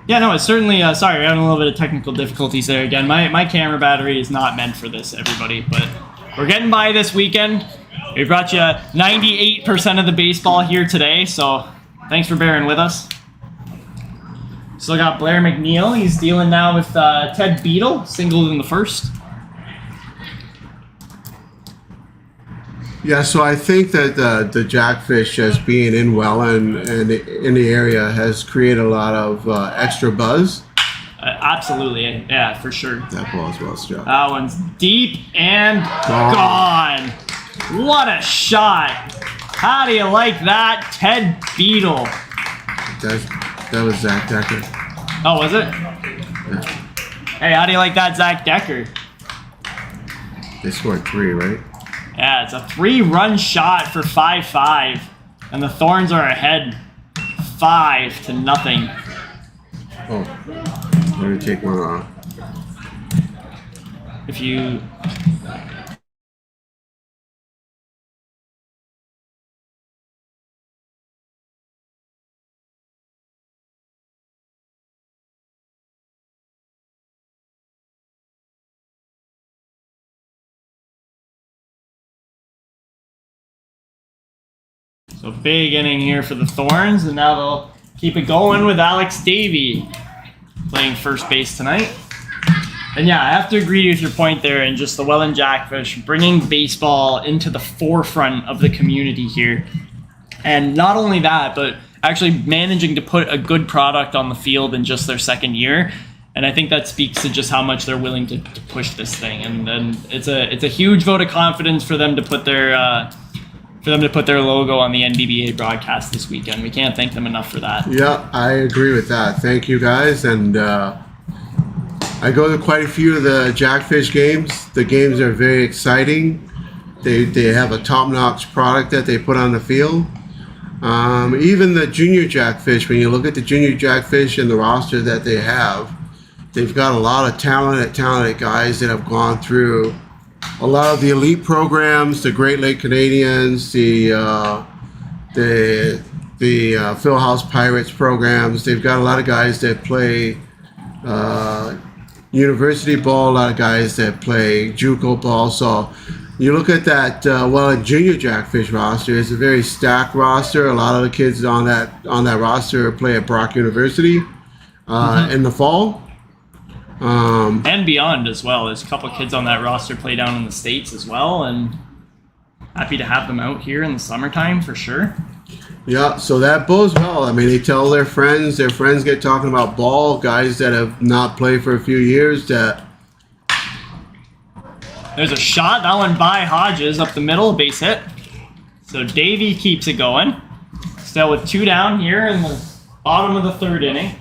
Yeah, no, it's certainly, sorry, we're having a little bit of technical difficulties there again. My camera battery is not meant for this, everybody, but we're getting by this weekend. We brought you 98% of the baseball here today, so thanks for bearing with us. Still got Blair McNeil. He's dealing now with Ted Beadle, singled in the first. Yeah, so I think that the Jackfish, as being in Welland and in the area, has created a lot of extra buzz. Absolutely, yeah, for sure. That ball's well struck. That one's deep and gone. What a shot. How do you like that, Ted Beadle? That was Zach Decker. Oh, was it? Yeah. Hey, how do you like that, Zach Decker? They scored 3, right? Yeah, it's a 3-run shot for 5-5, and the Thorns are ahead 5-0. Oh, let me take one off. If you... So big inning here for the Thorns, and now they'll keep it going with Alex Davey playing first base tonight. And yeah, I have to agree with your point there, and just the Welland Jackfish bringing baseball into the forefront of the community here. And not only that, but actually managing to put a good product on the field in just their second year. And I think that speaks to just how much they're willing to push this thing. And it's a huge vote of confidence for them to put their logo on the NDBA broadcast this weekend. We can't thank them enough for that. Yeah, I agree with that. Thank you, guys. And I go to quite a few of the Jackfish games. The games are very exciting. They have a top-notch product that they put on the field. Even the junior Jackfish, when you look at the junior Jackfish and the roster that they have, they've got a lot of talented guys that have gone through a lot of the elite programs, the Great Lake Canadians, the Philhouse Pirates programs. They've got a lot of guys that play university ball, a lot of guys that play JUCO ball. So you look at that Welland Junior Jackfish roster, it's a very stacked roster. A lot of the kids on that roster play at Brock University in the fall. And beyond as well. There's a couple kids on that roster play down in the States as well, and happy to have them out here in the summertime for sure. Yeah, so that bodes well. I mean, they tell their friends get talking about ball, guys that have not played for a few years. That there's a shot, that one by Hodges up the middle, base hit. So Davey keeps it going. Still with 2 down here in the bottom of the 3rd inning.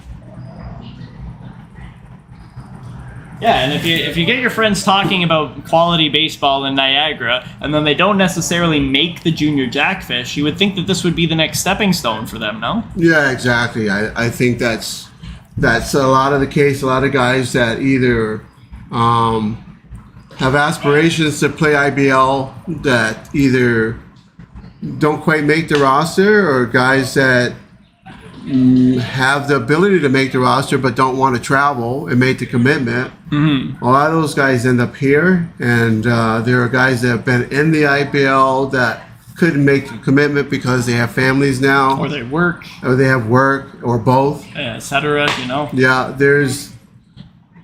Yeah, and if you get your friends talking about quality baseball in Niagara, and then they don't necessarily make the junior Jackfish, you would think that this would be the next stepping stone for them, no? Yeah, exactly. I think that's a lot of the case. A lot of guys that either have aspirations to play IBL that either don't quite make the roster, or guys that have the ability to make the roster but don't want to travel and make the commitment. Mm-hmm. A lot of those guys end up here, and there are guys that have been in the IBL that couldn't make the commitment because they have families now, Or they work, or they have work, or both. etc. You know. Yeah, there's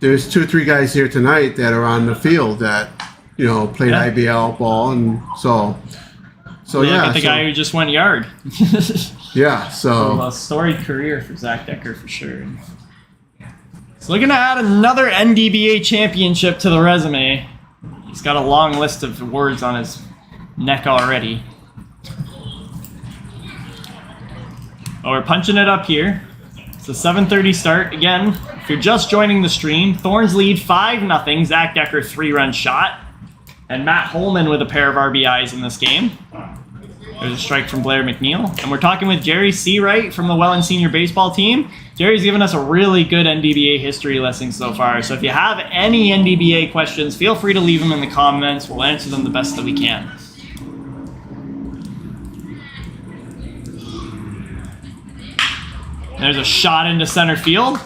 2 or 3 guys here tonight that are on the field that played Yeah. IBL ball, and so Look yeah. at the guy who just went yard. Yeah, so A storied career for Zach Decker for sure. He's looking to add another NDBA championship to the resume. He's got a long list of awards on his neck already. Oh, we're punching it up here. It's a 7:30 start. Again, if you're just joining the stream, Thorns lead 5-0. Zach Decker 3-run shot. And Matt Holman with a pair of RBIs in this game. There's a strike from Blair McNeil. And we're talking with Jerry Searight from the Welland Senior Baseball Team. Jerry's given us a really good NDBA history lesson so far. So if you have any NDBA questions, feel free to leave them in the comments. We'll answer them the best that we can. There's a shot into center field.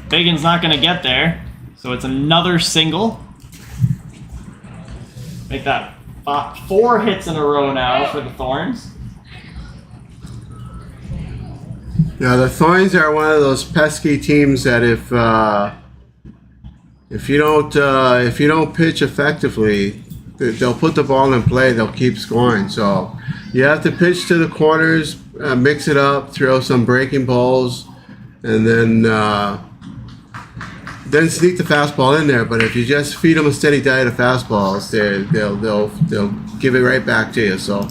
Bagan's not going to get there. So it's another single. Make that 4 hits in a row now for the Thorns. yeah, the Thorns are one of those pesky teams that if you don't pitch effectively, they'll put the ball in play. They'll keep scoring. So you have to pitch to the corners, mix it up, throw some breaking balls, and then sneak the fastball in there. But if you just feed them a steady diet of fastballs, they'll give it right back to you. So.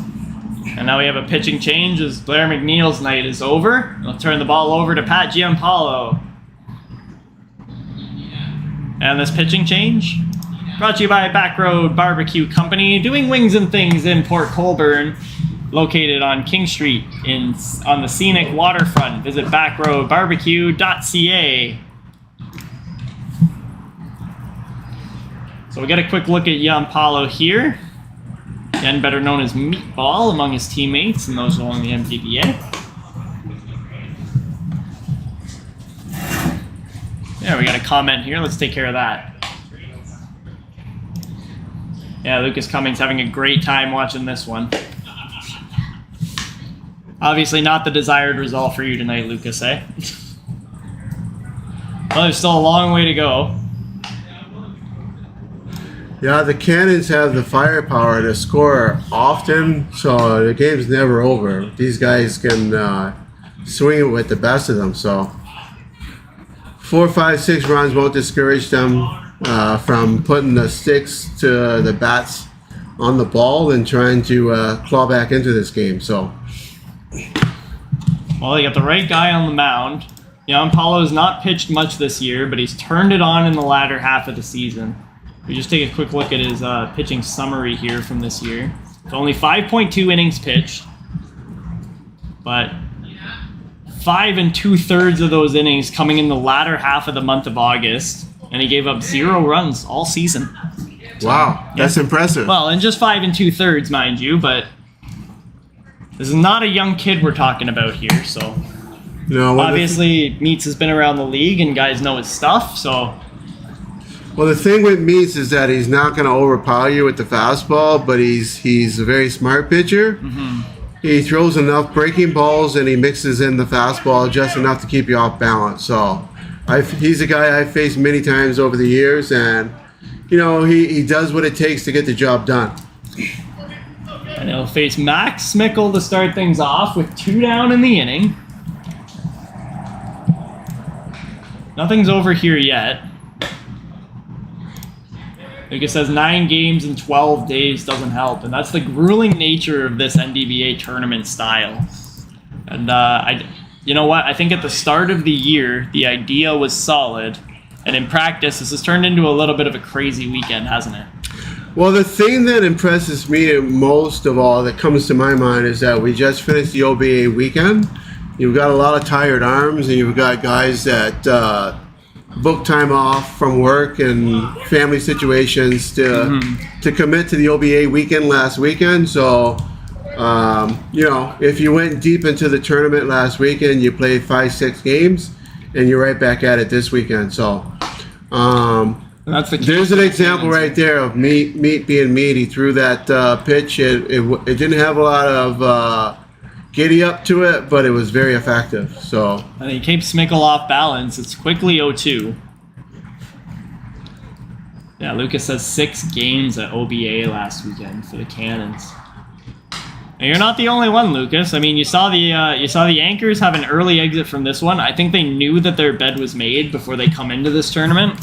And now we have a pitching change as Blair McNeil's night is over. We'll turn the ball over to Pat Giampaolo. And this pitching change brought to you by Back Road Barbecue Company, doing wings and things in Port Colborne, located on King Street on the scenic waterfront. Visit backroadbarbecue.ca. So we get a quick look at Giampaolo here. Again, better known as Meatball among his teammates and those along the NDBA. Yeah, we got a comment here. Let's take care of that. Yeah, Lucas Cummings having a great time watching this one. Obviously not the desired result for you tonight, Lucas, eh? Well, there's still a long way to go. Yeah, the Cannons have the firepower to score often, so the game's never over. These guys can swing it with the best of them. So 4, 5, 6 runs won't discourage them from putting the sticks to the bats on the ball and trying to claw back into this game. So, well, you got the right guy on the mound. Giampaolo's not pitched much this year, but he's turned it on in the latter half of the season. We just take a quick look at his pitching summary here from this year. It's only 5.2 innings pitched, but 5 2/3 of those innings coming in the latter half of the month of August, and he gave up 0 runs all season. wow, that's impressive. Well, and just 5 2/3, mind you, but this is not a young kid we're talking about here, so obviously Meats has been around the league and guys know his stuff, so. Well, the thing with Meats is that he's not going to overpower you with the fastball, but he's a very smart pitcher. Mm-hmm. He throws enough breaking balls and he mixes in the fastball just enough to keep you off balance. So he's a guy I've faced many times over the years, and he does what it takes to get the job done. And he'll face Max Smickle to start things off with 2 down in the inning. Nothing's over here yet. Lucas says 9 games in 12 days doesn't help, and that's the grueling nature of this NDBA tournament style. And you know what? I think at the start of the year, the idea was solid, and in practice, this has turned into a little bit of a crazy weekend, hasn't it? Well, the thing that impresses me most of all that comes to my mind is that we just finished the OBA weekend. You've got a lot of tired arms, and you've got guys that book time off from work and family situations to commit to the OBA weekend last weekend. So, if you went deep into the tournament last weekend, you played 5, 6 games, and you're right back at it this weekend. So, That's the key. There's an example right there of meat being meat. He threw that pitch. It didn't have a lot of giddy up to it, but it was very effective. So And he keeps Smickle off balance. It's quickly 0-2. Yeah, Lucas has 6 games at OBA last weekend for the Cannons. And you're not the only one, Lucas. I mean, you saw the Anchors have an early exit from this one. I think they knew that their bed was made before they come into this tournament,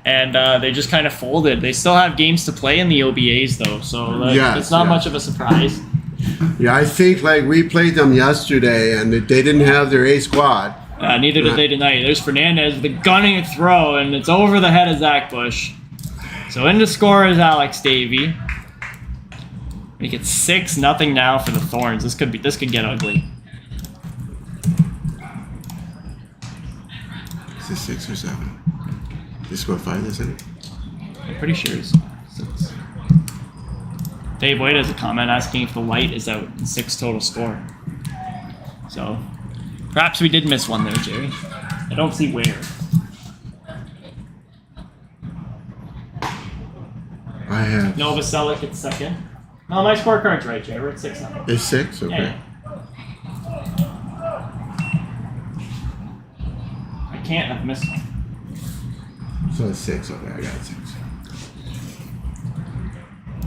and they just kind of folded. They still have games to play in the OBAs though, so it's not much of a surprise. Yeah, I think like we played them yesterday, and they didn't have their A squad. Neither did they tonight. There's Fernandez with a gunning throw, and it's over the head of Zach Bush. So in to score is Alex Davey. Make it 6-0 now for the Thorns. This could get ugly. Is this 6 or 7? They scored 5 this inning? I'm pretty sure it's 6. Dave White has a comment asking if the light is out in 6 total score. So perhaps we did miss one there, Jerry. I don't see where. I have. Novoselic at second. No, my scorecard's right, Jay. We're at 6-0. It's 6? Okay. Yeah. I can't have missed one. So it's 6. Okay, I got 6.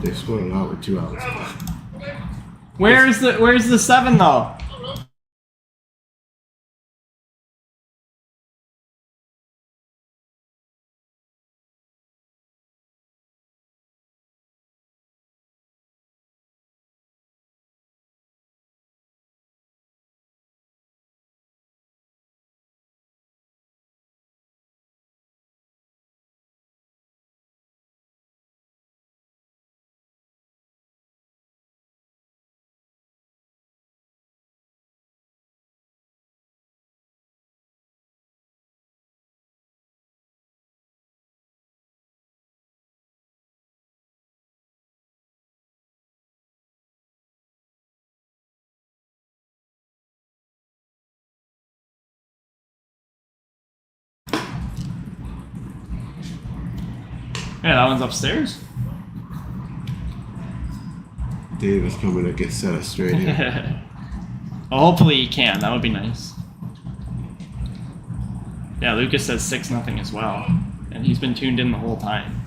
They scored a lot with 2 outs. Where's the 7 though? Yeah, that one's upstairs. Dave is coming to get set us straight here. Well, hopefully he can. That would be nice. Yeah, Lucas says 6-0 as well, and he's been tuned in the whole time.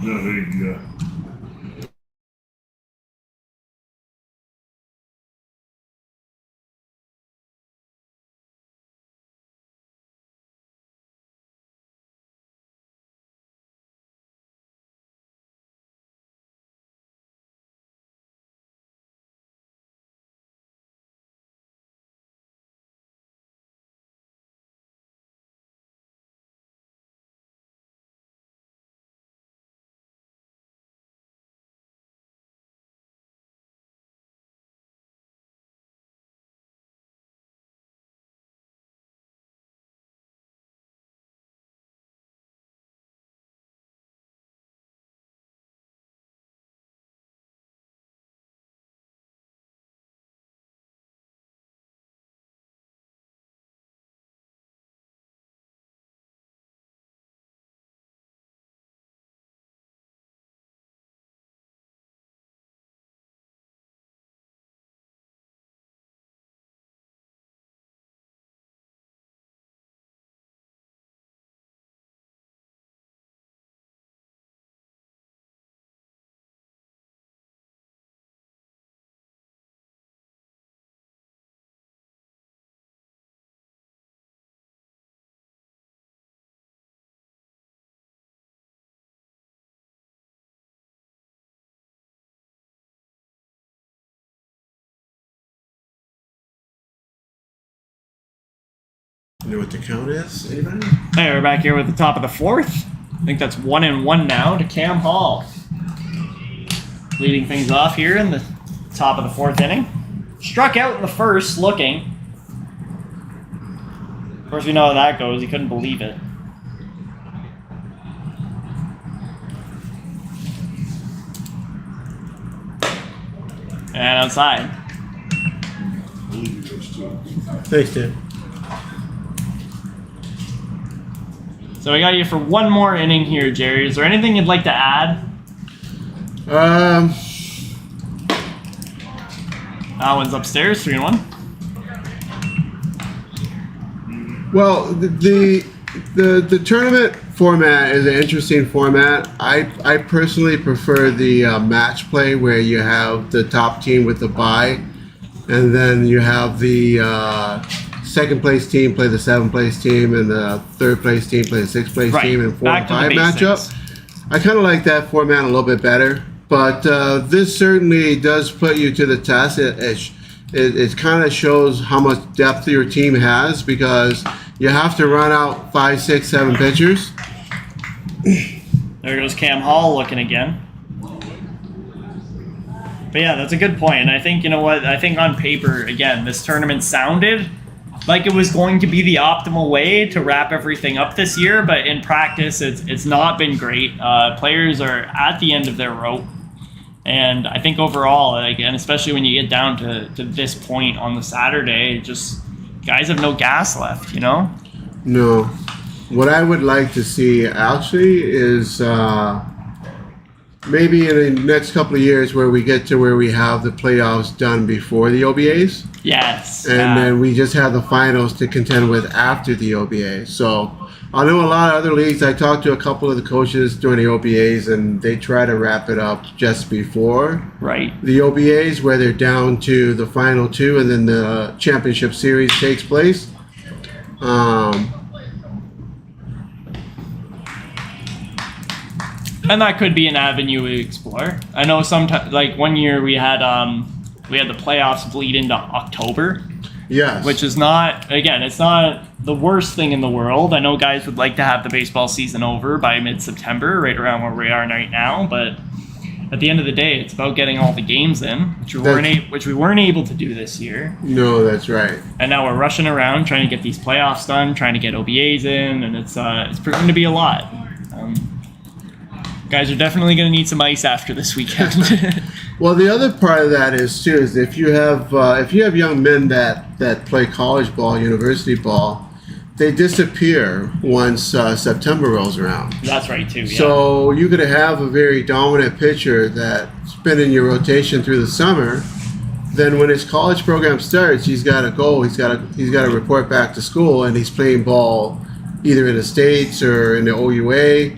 No, there you go. You know what the count is? Anybody? Hey, we're back here with the top of the fourth. I think that's 1-1 now to Cam Hall. Leading things off here in the top of the fourth inning. Struck out in the first, looking. Of course, we know how that goes. He couldn't believe it. And outside. Thanks, Dan. So we got you for one more inning here, Jerry. Is there anything you'd like to add? That one's upstairs, 3-1. Well, the tournament format is an interesting format. I personally prefer the match play where you have the top team with the bye, and then you have the second place team play the seventh place team, and the third place team play the sixth place team, and 4 and 5 matchup. I kind of like that format a little bit better, but this certainly does put you to the test. It kind of shows how much depth your team has, because you have to run out 5, 6, 7 pitchers. There goes Cam Hall looking again. But yeah, that's a good point. And I think, you know what, I think on paper, again, this tournament sounded like it was going to be the optimal way to wrap everything up this year, but in practice, it's not been great. Players are at the end of their rope. And I think overall, again, especially when you get down to this point on the Saturday, just guys have no gas left, you know? No. What I would like to see actually is maybe in the next couple of years where we get to where we have the playoffs done before the OBAs. Yes. And then we just have the finals to contend with after the OBA. So I know a lot of other leagues. I talked to a couple of the coaches during the OBAs, and they try to wrap it up just before the OBAs, where they're down to the final 2, and then the championship series takes place. And that could be an avenue we explore. I know sometimes, like one year we had the playoffs bleed into October. Yes. Which is not, again, it's not the worst thing in the world. I know guys would like to have the baseball season over by mid-September, right around where we are right now. But at the end of the day, it's about getting all the games in, which we weren't able to do this year. No, that's right. And now we're rushing around trying to get these playoffs done, trying to get OBAs in, and it's proven to be a lot. Guys are definitely going to need some ice after this weekend. Well, the other part of that is too is if you have young men that play college ball, university ball, they disappear once September rolls around. That's right too. Yeah. So you're going to have a very dominant pitcher that's been in your rotation through the summer. Then when his college program starts, he's got to go. He's got to report back to school, and he's playing ball either in the States or in the OUA.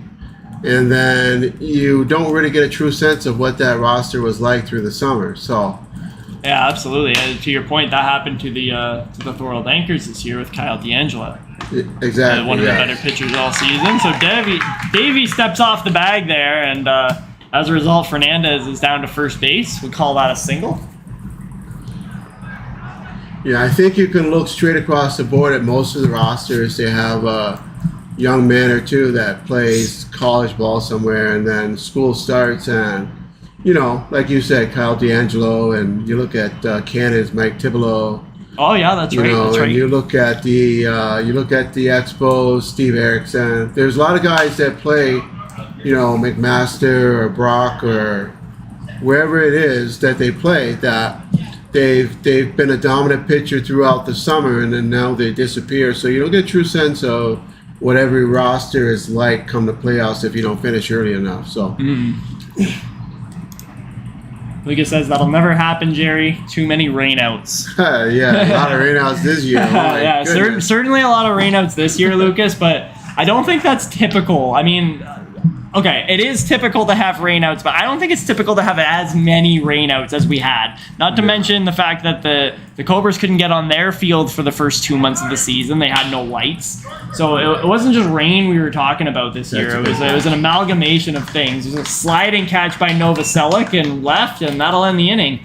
And then you don't really get a true sense of what that roster was like through the summer. So, yeah, absolutely. To your point, that happened to the Thorns Anchors this year with Kyle D'Angelo. Exactly. One of the better pitchers all season. So Davey steps off the bag there, and as a result, Fernandez is down to first base. We call that a single. Yeah, I think you can look straight across the board at most of the rosters. They have a young man or two that plays college ball somewhere, and then school starts, and like you said, Kyle D'Angelo, and you look at Cannon's Mike Tibolo. Oh yeah, that's right. That's right. And you look at the Expos, Steve Erickson. There's a lot of guys that play, McMaster or Brock or wherever it is that they play, that they've been a dominant pitcher throughout the summer, and then now they disappear. So you don't get a true sense of what every roster is like come the playoffs if you don't finish early enough. So, Lucas says that'll never happen, Jerry. Too many rainouts. Yeah, a lot of rainouts this year. Yeah, certainly a lot of rainouts this year, Lucas. But I don't think that's typical. I mean, okay, it is typical to have rainouts, but I don't think it's typical to have as many rainouts as we had. Not to mention the fact that the Cobras couldn't get on their field for the first 2 months of the season. They had no lights. So it wasn't just rain we were talking about this year. It was an amalgamation of things. It was a sliding catch by Novoselic and left, and that'll end the inning.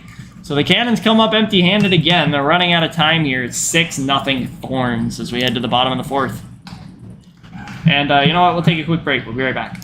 So the Cannons come up empty-handed again. They're running out of time here. It's 6-0 Thorns as we head to the bottom of the fourth. And you know what? We'll take a quick break. We'll be right back.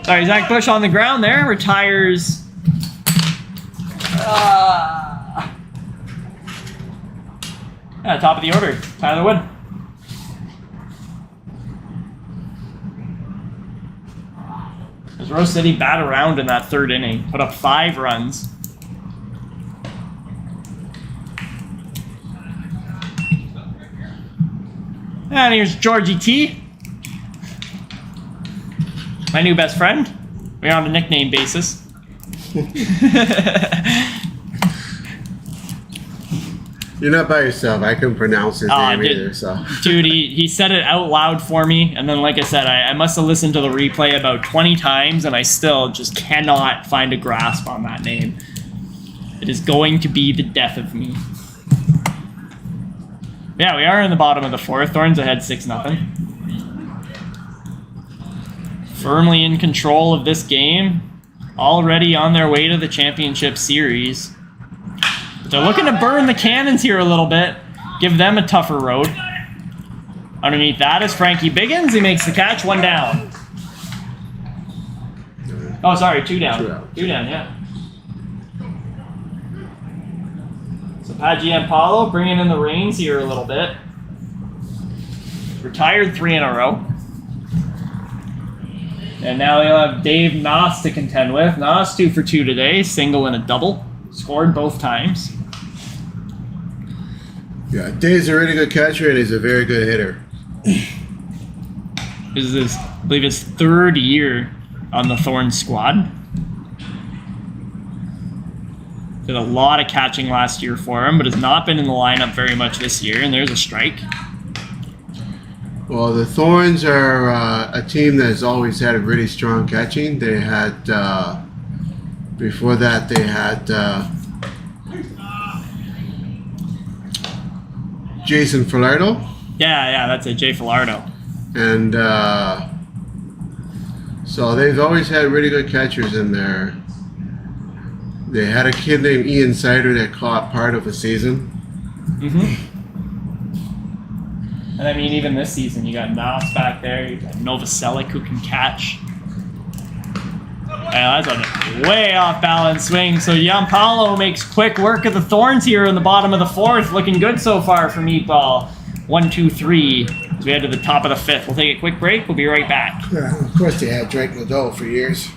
Sorry, Zach Bush on the ground there. Retires. Top of the order. Tyler Wood. As Rose City bat around in that third inning. Put up 5 runs. And here's Georgie T. My new best friend. We're on a nickname basis. You're not by yourself. I couldn't pronounce his name dude, either, so. Dude, he said it out loud for me, and then like I said, I must have listened to the replay about 20 times, and I still just cannot find a grasp on that name. It is going to be the death of me. Yeah, we are in the bottom of the fourth. Thorns ahead 6-0. Firmly in control of this game. Already on their way to the championship series. But they're looking to burn the Cannons here a little bit. Give them a tougher road. Underneath that is Frankie Biggins. He makes the catch. 1 down. Oh, sorry. 2 down. 2 down, yeah. So Pagiampalo bringing in the reins here a little bit. Retired 3 in a row. And now he'll have Dave Noss to contend with. Noss 2 for 2 today, single and a double. Scored both times. Yeah, Dave's a really good catcher and he's a very good hitter. This is his, I believe, his 3rd year on the Thorns squad. Did a lot of catching last year for him, but has not been in the lineup very much this year. And there's a strike. Well, the Thorns are a team that has always had a really strong catching. They had, before that, they had Jason Filardo. Yeah, that's it, Jay Filardo. And so they've always had really good catchers in there. They had a kid named Ian Sider that caught part of a season. Mm-hmm. And I mean, even this season, you got Noss back there. You got Novoselic who can catch. And that's a way off balance swing. So Gianpaolo makes quick work of the Thorns here in the bottom of the 4th. Looking good so far for Meatball. 1, 2, 3. As we head to the top of the 5th. We'll take a quick break. We'll be right back. Yeah, of course they had Drake Nadeau for years.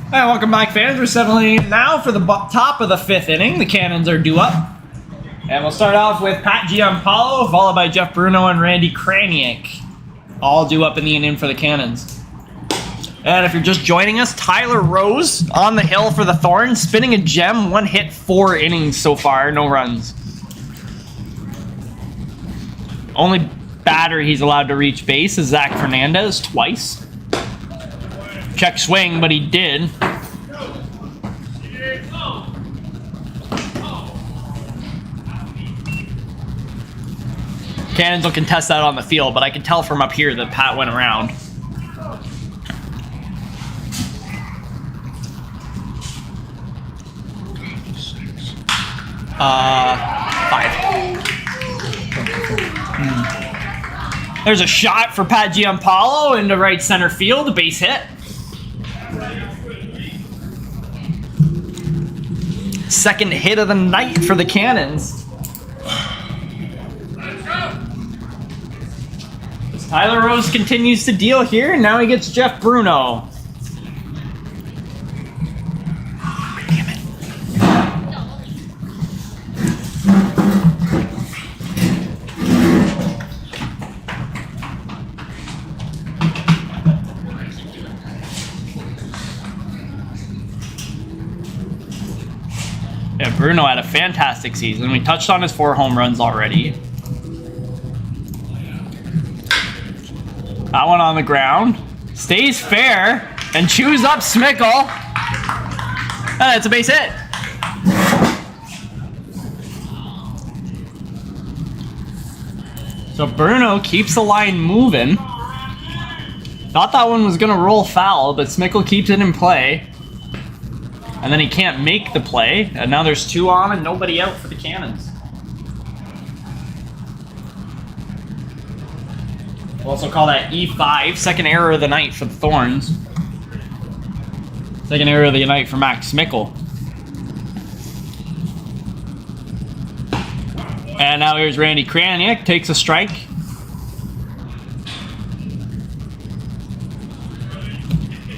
Alright, welcome back, fans. We're settling in now for the top of the 5th inning. The Cannons are due up. And we'll start off with Pat Gianpaolo, followed by Jeff Bruno and Randy Kraniak. All due up in the inning for the Cannons. And if you're just joining us, Tyler Rose on the hill for the Thorns, spinning a gem, 1 hit, 4 innings so far, no runs. Only batter he's allowed to reach base is Zach Fernandez, twice. Check swing, but he did. Cannons will contest that on the field, but I can tell from up here that Pat went around. Five. There's a shot for Pat Gianpaolo into right center field, a base hit. Second hit of the night for the Cannons. Tyler Rose continues to deal here, and now he gets Jeff Bruno. Damn it. Yeah, Bruno had a fantastic season. We touched on his 4 home runs already. That one on the ground. Stays fair and chews up Smickle. And that's a base hit. So Bruno keeps the line moving. Thought that one was going to roll foul, but Smickle keeps it in play. And then he can't make the play. And now there's 2 on and nobody out for the Cannons. We'll also call that E5, second error of the night for the Thorns. Second error of the night for Max Smickle. And now here's Randy Kraniak, takes a strike.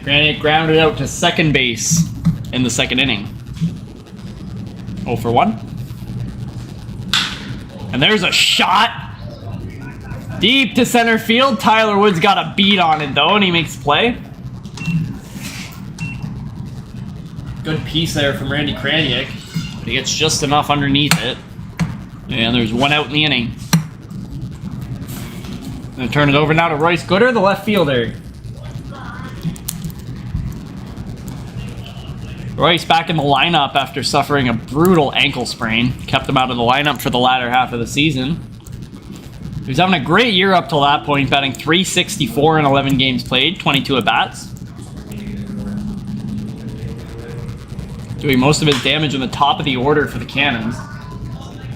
Kraniak grounded out to second base in the second inning. 0 for 1. And there's a shot. Deep to center field. Tyler Wood's got a beat on it though, and he makes the play. Good piece there from Randy Kraniak. But he gets just enough underneath it. And there's 1 out in the inning. Gonna turn it over now to Royce Gooder, the left fielder. Royce back in the lineup after suffering a brutal ankle sprain. Kept him out of the lineup for the latter half of the season. He was having a great year up till that point, batting .364 in 11 games played, 22 at-bats. Doing most of his damage in the top of the order for the Cannons.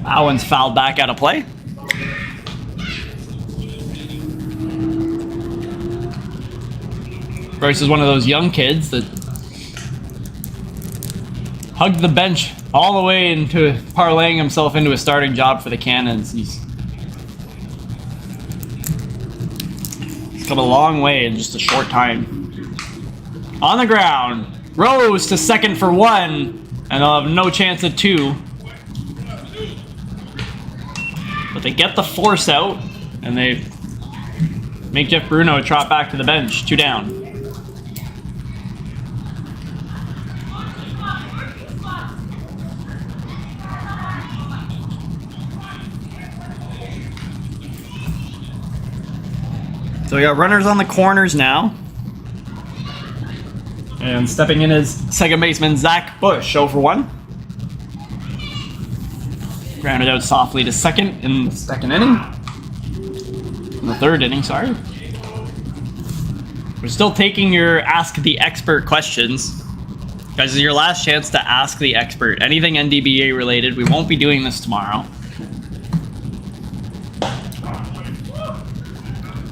That one's fouled back out of play. Royce is one of those young kids that hugged the bench all the way into parlaying himself into a starting job for the Cannons. He's come a long way in just a short time. On the ground, Rose to second for 1, and they'll have no chance at 2. But they get the force out, and they make Jeff Bruno trot back to the bench. 2 down. So we got runners on the corners now. And stepping in is second baseman Zach Bush, 0 for 1. Grounded out softly to second in the second inning. In the third inning, sorry. We're still taking your Ask the Expert questions. Guys, this is your last chance to ask the expert. Anything NDBA related. We won't be doing this tomorrow.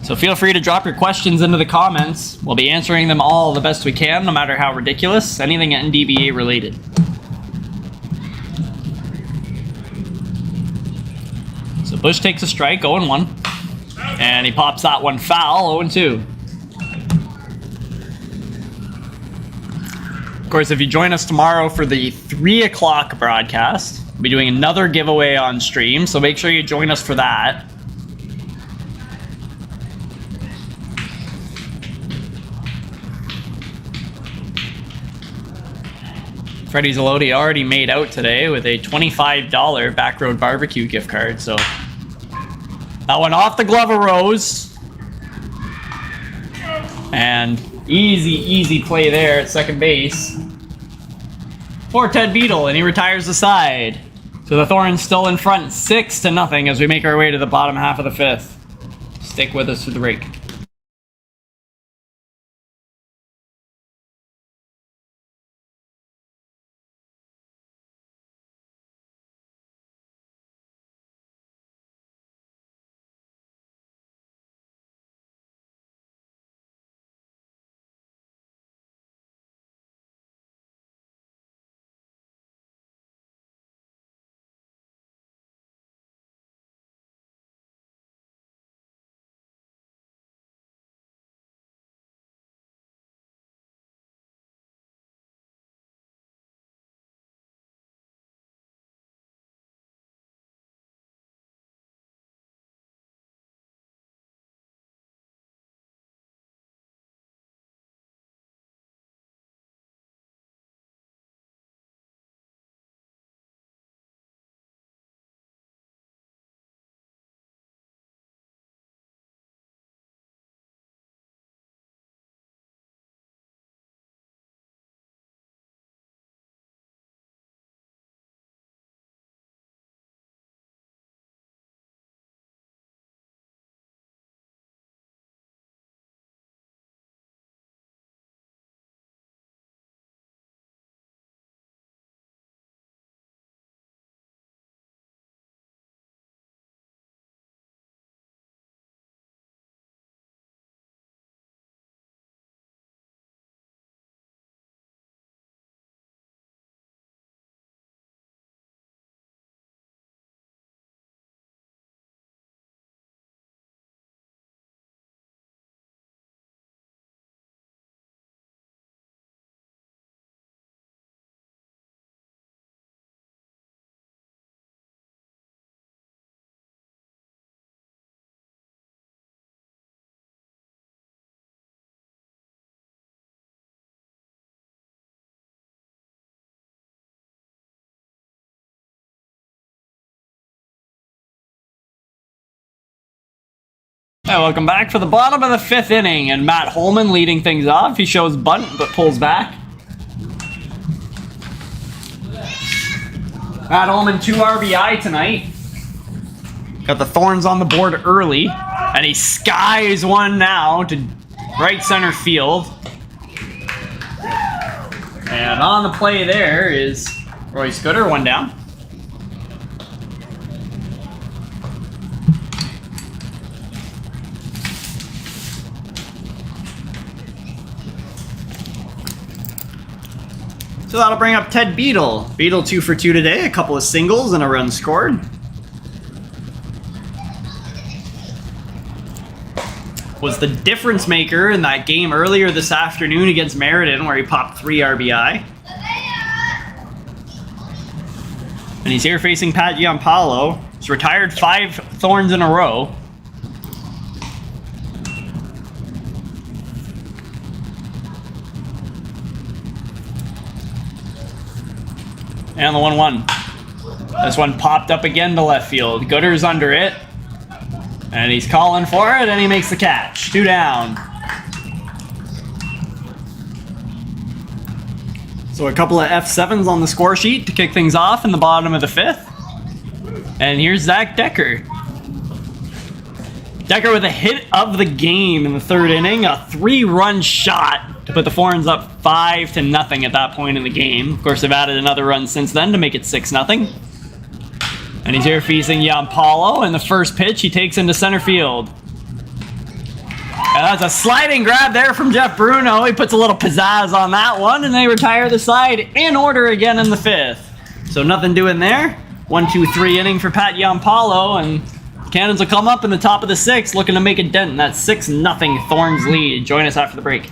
So feel free to drop your questions into the comments. We'll be answering them all the best we can, no matter how ridiculous. Anything NDBA related. So Bush takes a strike, 0-1. And he pops that one foul, 0-2. Of course, if you join us tomorrow for the 3 o'clock broadcast, we'll be doing another giveaway on stream, so make sure you join us for that. Freddie Zalotti already made out today with a $25 Backroad Barbecue gift card, so that one off the glove of Rose. And easy play there at second base for Ted Beadle, and he retires the side. So the Thorns still in front 6-0 as we make our way to the bottom half of the 5th. Stick with us through the break. Hey, welcome back for the bottom of the 5th inning, and Matt Holman leading things off. He shows bunt, but pulls back. Matt Holman, 2 RBI tonight. Got the Thorns on the board early, and he skies one now to right center field. And on the play there is Roy Scooter, 1 down. So that'll bring up Ted Beadle. Beadle 2 for 2 today, a couple of singles and a run scored. Was the difference maker in that game earlier this afternoon against Meriden where he popped 3 RBI. And he's here facing Pat Giampaolo. He's retired 5 Thorns in a row. And the 1-1. This one popped up again to left field. Gooder's under it. And he's calling for it, and he makes the catch. 2 down. So a couple of F7s on the score sheet to kick things off in the bottom of the 5th. And here's Zach Decker. Decker with a hit of the game in the 3rd inning. A 3-run shot to put the Thorns up 5-0 at that point in the game. Of course, they've added another run since then to make it 6-0. And he's here facing Giampaolo, and the first pitch he takes into center field. And that's a sliding grab there from Jeff Bruno. He puts a little pizzazz on that one, and they retire the side in order again in the 5th. So nothing doing there. 1-2-3 inning for Pat Giampaolo, and Cannons will come up in the top of the 6th looking to make a dent in that 6-0 Thorns lead. Join us after the break.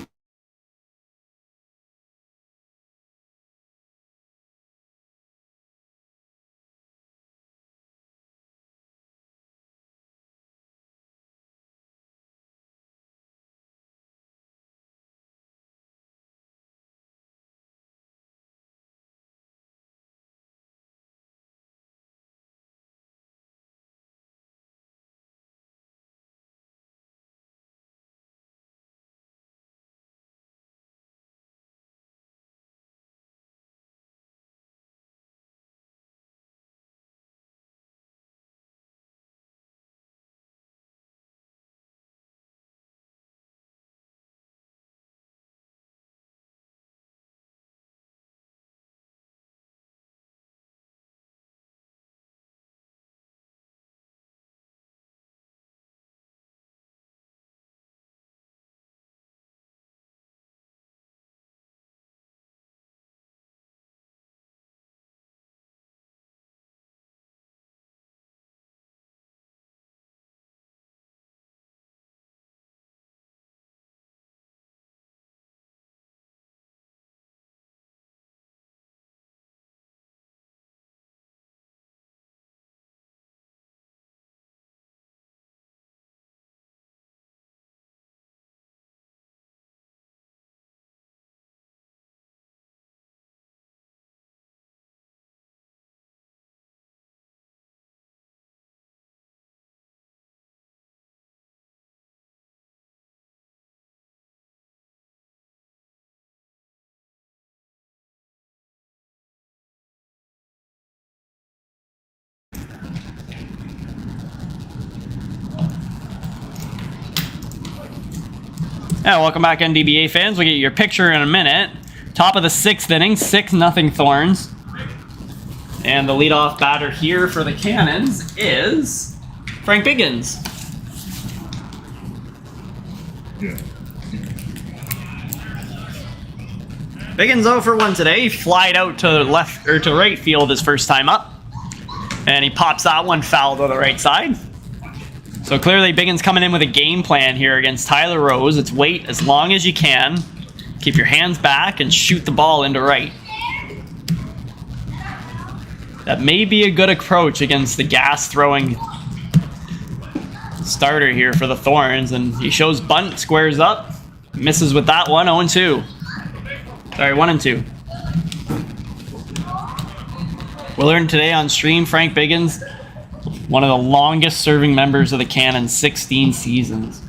Yeah, welcome back, NDBA fans. We'll get your picture in a minute. Top of the 6th inning, 6-0 Thorns. And the leadoff batter here for the Cannons is Frank Biggins. Yeah. Biggins 0 for 1 today. He flied out to left or to right field his first time up. And he pops that one foul to the right side. So clearly Biggins coming in with a game plan here against Tyler Rose. It's wait as long as you can. Keep your hands back and shoot the ball into right. That may be a good approach against the gas-throwing starter here for the Thorns. And he shows bunt, squares up, misses with that one, 0-2. Sorry, 1-2. We'll learn today on stream Frank Biggins One of the longest serving members of the Cannons, 16 seasons.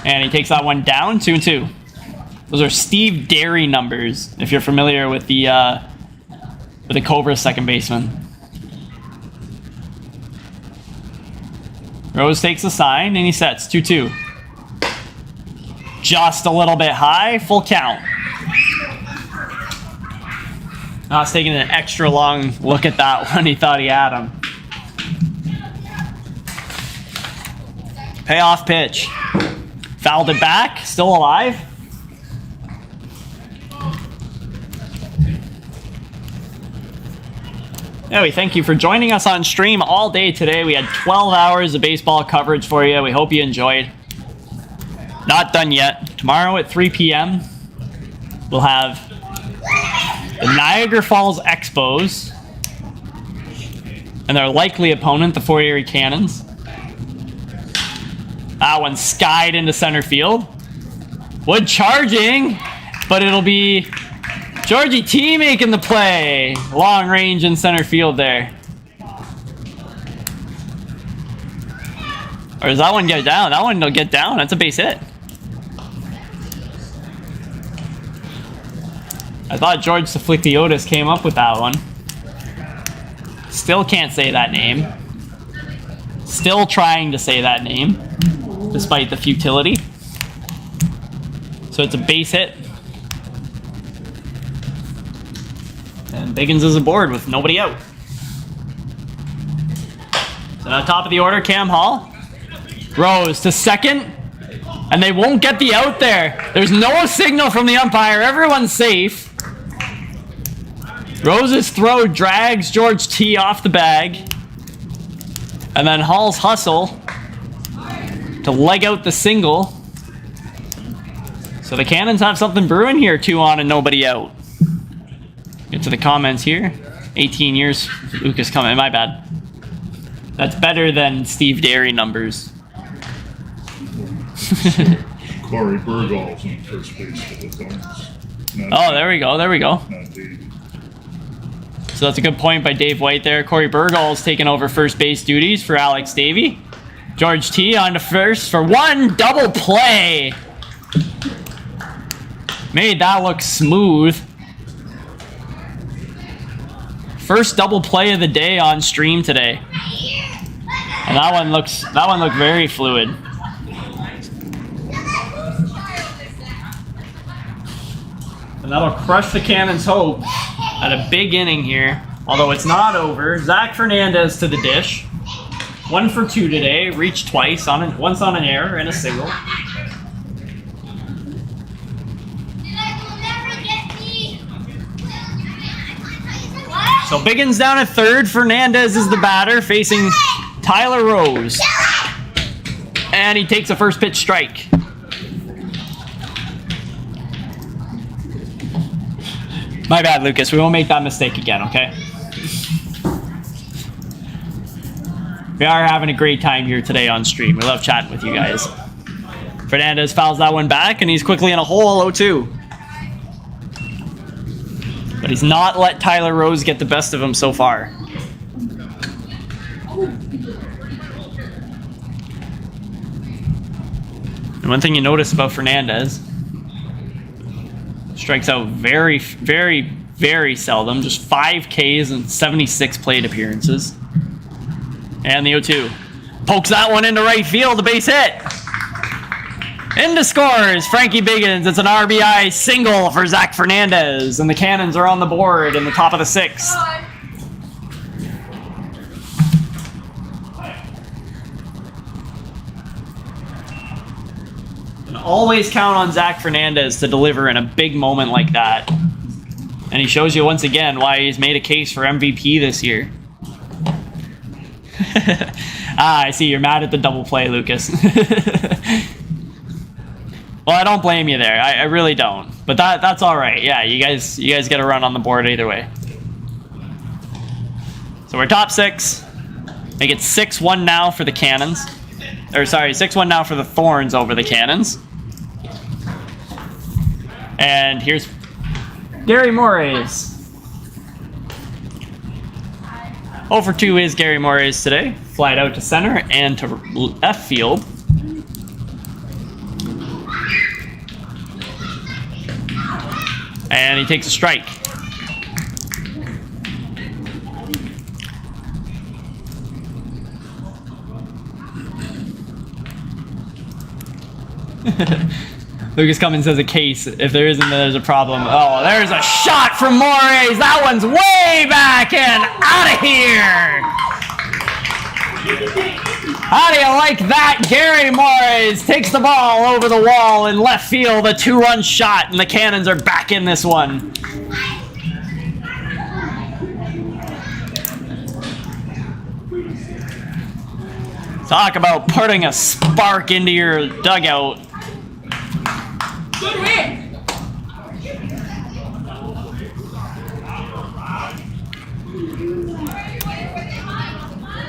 And he takes that one down, 2-2. Those are Steve Derry numbers, if you're familiar with the Cobra second baseman. Rose takes the sign and he sets 2-2. Just a little bit high, full count. I was taking an extra long look at that when he thought he had him. Payoff pitch. Fouled it back, still alive. Yeah, we thank you for joining us on stream all day today. We had 12 hours of baseball coverage for you. We hope you enjoyed. Not done yet. Tomorrow at 3 p.m. we'll have the Niagara Falls Expos and their likely opponent, the Fort Erie Cannons. That one skied into center field. Wood charging, but it'll be Georgie T making the play. Long range in center field there. Or does that one get down? That one will get down. That's a base hit. I thought George Saflikiotis came up with that one. Still can't say that name. Still trying to say that name, despite the futility. So it's a base hit. And Biggins is aboard with nobody out. So now top of the order, Cam Hall. Rose to second. And they won't get the out there. There's no signal from the umpire. Everyone's safe. Rose's throw drags George T off the bag. And then Hall's hustle to leg out the single. So the Cannons have something brewing here. 2 on and nobody out. Get to the comments here. 18 years. Lucas coming. My bad. That's better than Steve Derry numbers. Corey Bergall's in first base for the Thorns. Oh, there we go. There we go. Not Dave. So that's a good point by Dave White there. Corey Bergall's taking over first base duties for Alex Davey. George T on to first for one double play. Made that look smooth. First double play of the day on stream today. And that one looked very fluid. And that'll crush the Cannons' hope at a big inning here. Although it's not over. Zach Fernandez to the dish. 1 for 2 today. Reached twice. Once on an error and a single. So Biggins down at third. Fernandez is the batter facing Tyler Rose. And he takes a first pitch strike. My bad, Lucas. We won't make that mistake again, okay? We are having a great time here today on stream. We love chatting with you guys. Fernandez fouls that one back, and he's quickly in a hole 0-2. But he's not let Tyler Rose get the best of him so far. And one thing you notice about Fernandez, strikes out very, very, very seldom. Just 5 Ks and 76 plate appearances. And the 0-2. Pokes that one into right field, a base hit. Into scores, Frankie Biggins. It's an RBI single for Zach Fernandez. And the Cannons are on the board in the top of the 6th. And always count on Zach Fernandez to deliver in a big moment like that. And he shows you once again why he's made a case for MVP this year. I see you're mad at the double play, Lucas. Well, I don't blame you there. I really don't. But that's all right. Yeah, you guys get a run on the board either way. So we're top 6. Make it 6-1 now for the Cannons. Or sorry, 6-1 now for the Thorns over the Cannons. And here's Gary Morris. 0 for 2 is Gary Morris today. Flied out to center and to left field. And he takes a strike. Lucas Cummins has a case. If there isn't, then there's a problem. Oh, there's a shot from Morris. That one's way back and out of here. How do you like that? Gary Morris takes the ball over the wall in left field. A 2-run shot, and the Cannons are back in this one. Talk about putting a spark into your dugout. Good hit.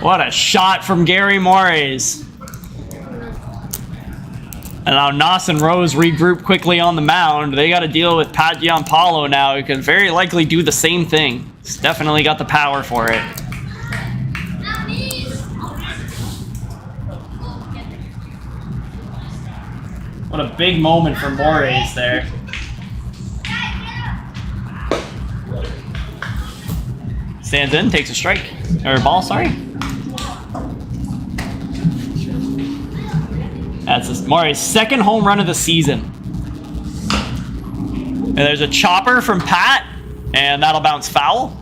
What a shot from Gary Morris. And now Noss and Rose regroup quickly on the mound. They got to deal with Pat Giampaolo now, who can very likely do the same thing. He's definitely got the power for it. What a big moment for Morris there. Stands in, takes a strike. Or a ball, sorry. That's Morris' second home run of the season. And there's a chopper from Pat, and that'll bounce foul.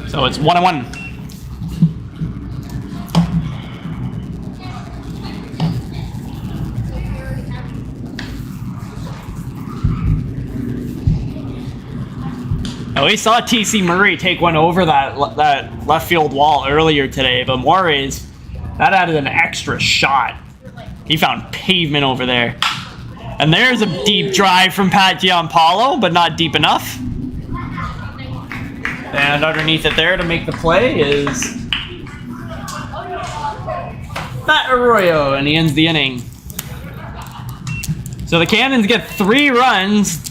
So it's 1-1. Now, we saw TC Murray take one over that left field wall earlier today, but Morris, that added an extra shot. He found pavement over there. And there's a deep drive from Pat Giampaolo, but not deep enough. And underneath it there to make the play is Matt Arroyo, and he ends the inning. So the Cannons get 3 runs.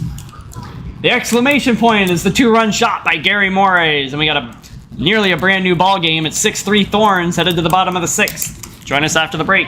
The exclamation point is the 2-run shot by Gary Morris, and we got nearly a brand new ball game. It's 6-3 Thorns headed to the bottom of the 6th. Join us after the break.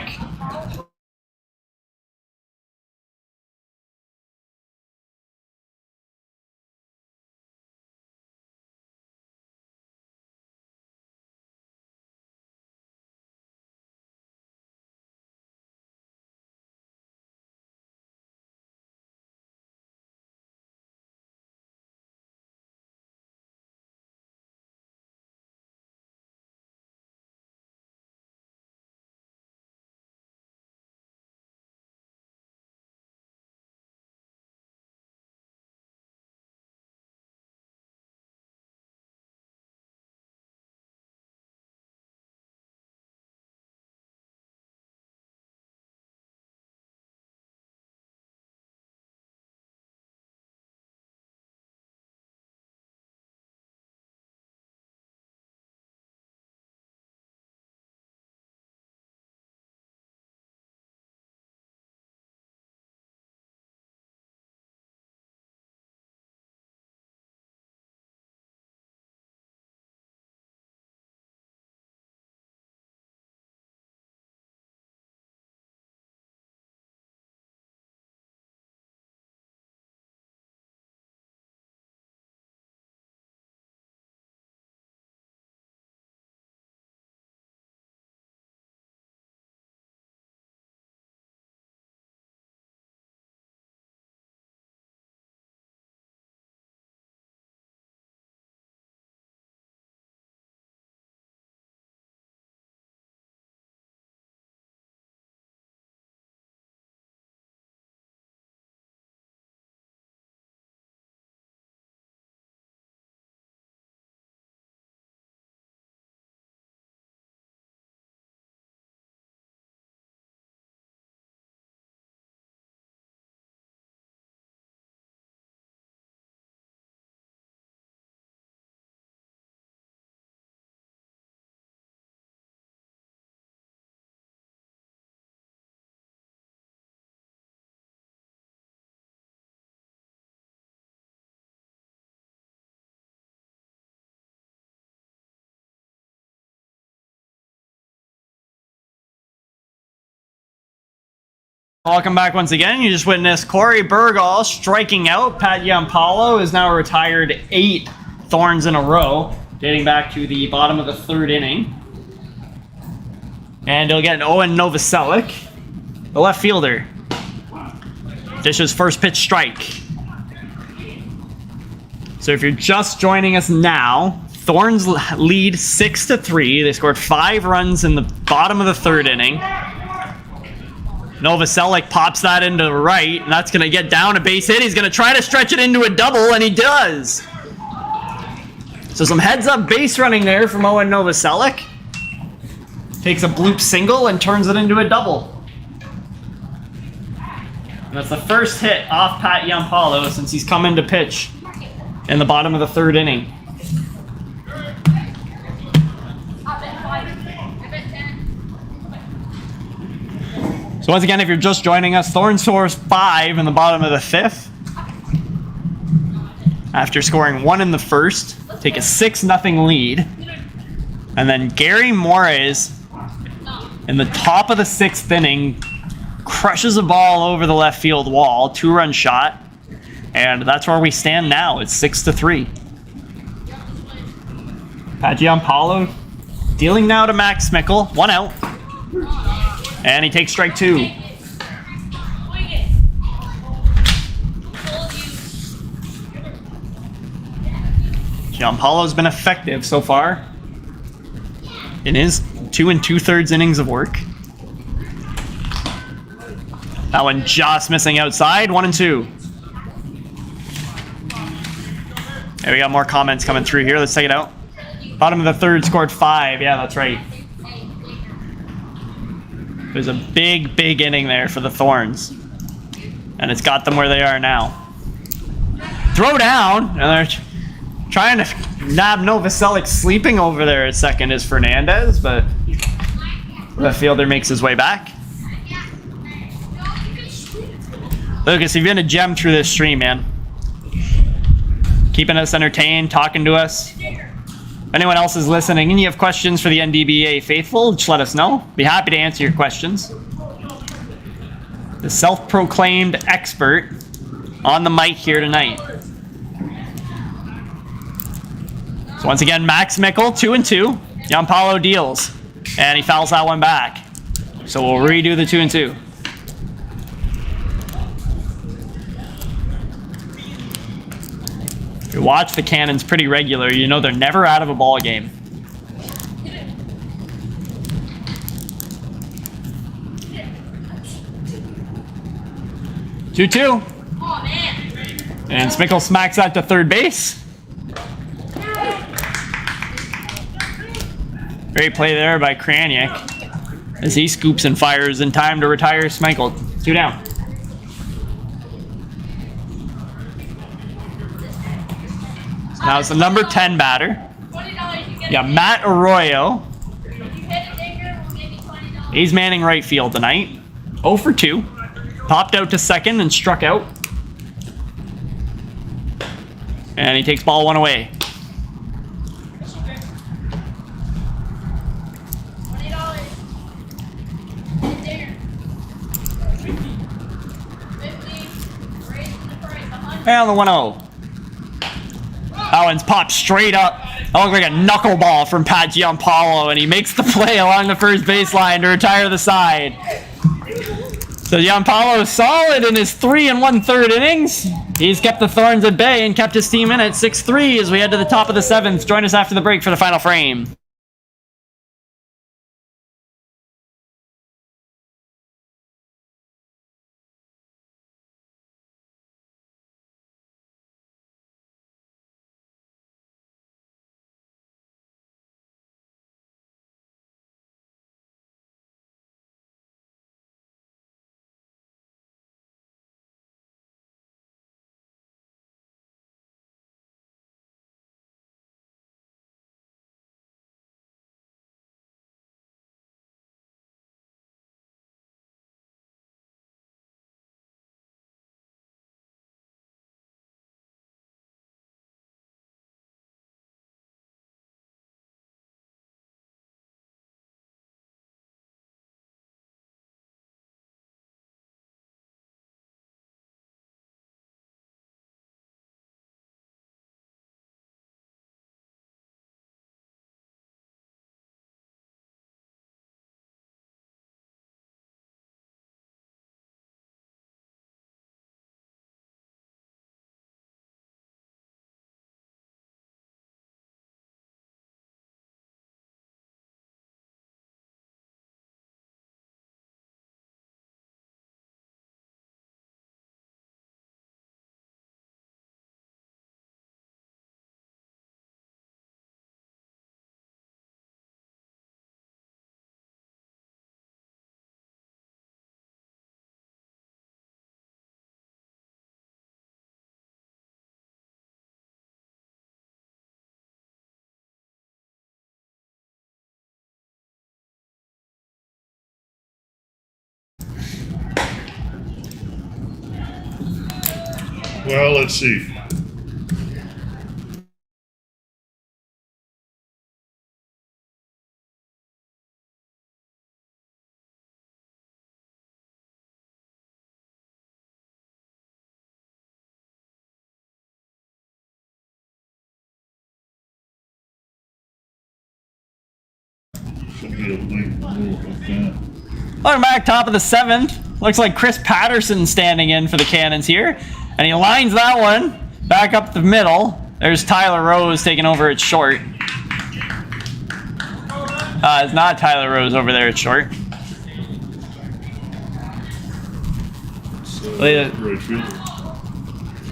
Welcome back once again. You just witnessed Corey Burgall striking out. Pat Giampaolo is now retired 8 Thorns in a row, dating back to the bottom of the 3rd inning. And he'll get an Owen Novoselic, the left fielder. Dishes first pitch strike. So if you're just joining us now, Thorns lead 6-3. They scored 5 runs in the bottom of the 3rd inning. Novoselic pops that into the right, and that's going to get down a base hit. He's going to try to stretch it into a double, and he does. So some heads-up base running there from Owen Novoselic. Takes a bloop single and turns it into a double. And that's the first hit off Pat Giampaolo since he's come into pitch in the bottom of the 3rd inning. So once again, if you're just joining us, Thorns scores 5 in the bottom of the 5th. After scoring 1 in the 1st, take a 6-0 lead. And then Gary Morris, in the top of the 6th inning, crushes a ball over the left field wall, 2-run shot. And that's where we stand now. It's 6-3. Pat Giampaolo dealing now to Max Mickle, 1 out. And he takes strike 2. Giampaolo's been effective so far in his 2 2/3 innings of work. That one just missing outside, 1-2. Hey, we got more comments coming through here. Let's take it out. Bottom of the 3rd, scored 5. Yeah, that's right. There's a big, big inning there for the Thorns. And it's got them where they are now. Throw down, and they're trying to nab Novoselic sleeping over there at second is Fernandez, but the fielder makes his way back. Lucas, you've been a gem through this stream, man. Keeping us entertained, talking to us. If anyone else is listening and you have questions for the NDBA faithful, just let us know. Be happy to answer your questions. The self-proclaimed expert on the mic here tonight. So once again, Max Mickle, 2-2. Giampaolo deals, and he fouls that one back. So we'll redo the 2-2. If you watch the Cannons pretty regular, you know they're never out of a ball game. Two-two. And Smickle smacks that to 3rd base. Great play there by Kraniak as he scoops and fires in time to retire Smickle. 2 down. Now it's the number 10 batter. Yeah, Matt Arroyo. He's manning right field tonight. 0 for 2. Popped out to second and struck out. And he takes ball 1 away. And the 1-0. That one's popped straight up. That looked like a knuckleball from Pat Giampaolo, and he makes the play along the first baseline to retire the side. So Giampaolo is solid in his 3 1/3 innings. He's kept the Thorns at bay and kept his team in at 6-3 as we head to the top of the 7th. Join us after the break for the final frame. Well, let's see. Should be a late move with that. Welcome back, top of the 7th. Looks like Chris Patterson standing in for the Cannons here. And he lines that one back up the middle. There's Tyler Rose taking over at short. It's not Tyler Rose over there at short. Right fielder.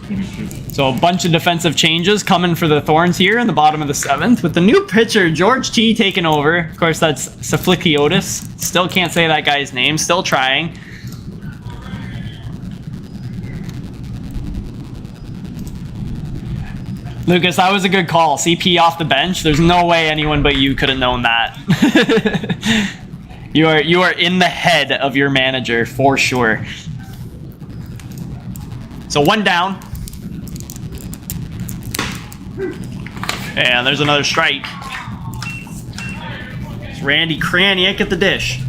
22. So a bunch of defensive changes coming for the Thorns here in the bottom of the 7th. With the new pitcher, George T, taking over. Of course, that's Saflikiotis. Still can't say that guy's name. Still trying. Lucas, that was a good call. CP off the bench. There's no way anyone but you could have known that. You are in the head of your manager for sure. So one down. And there's another strike. It's Randy Kraniak at the dish.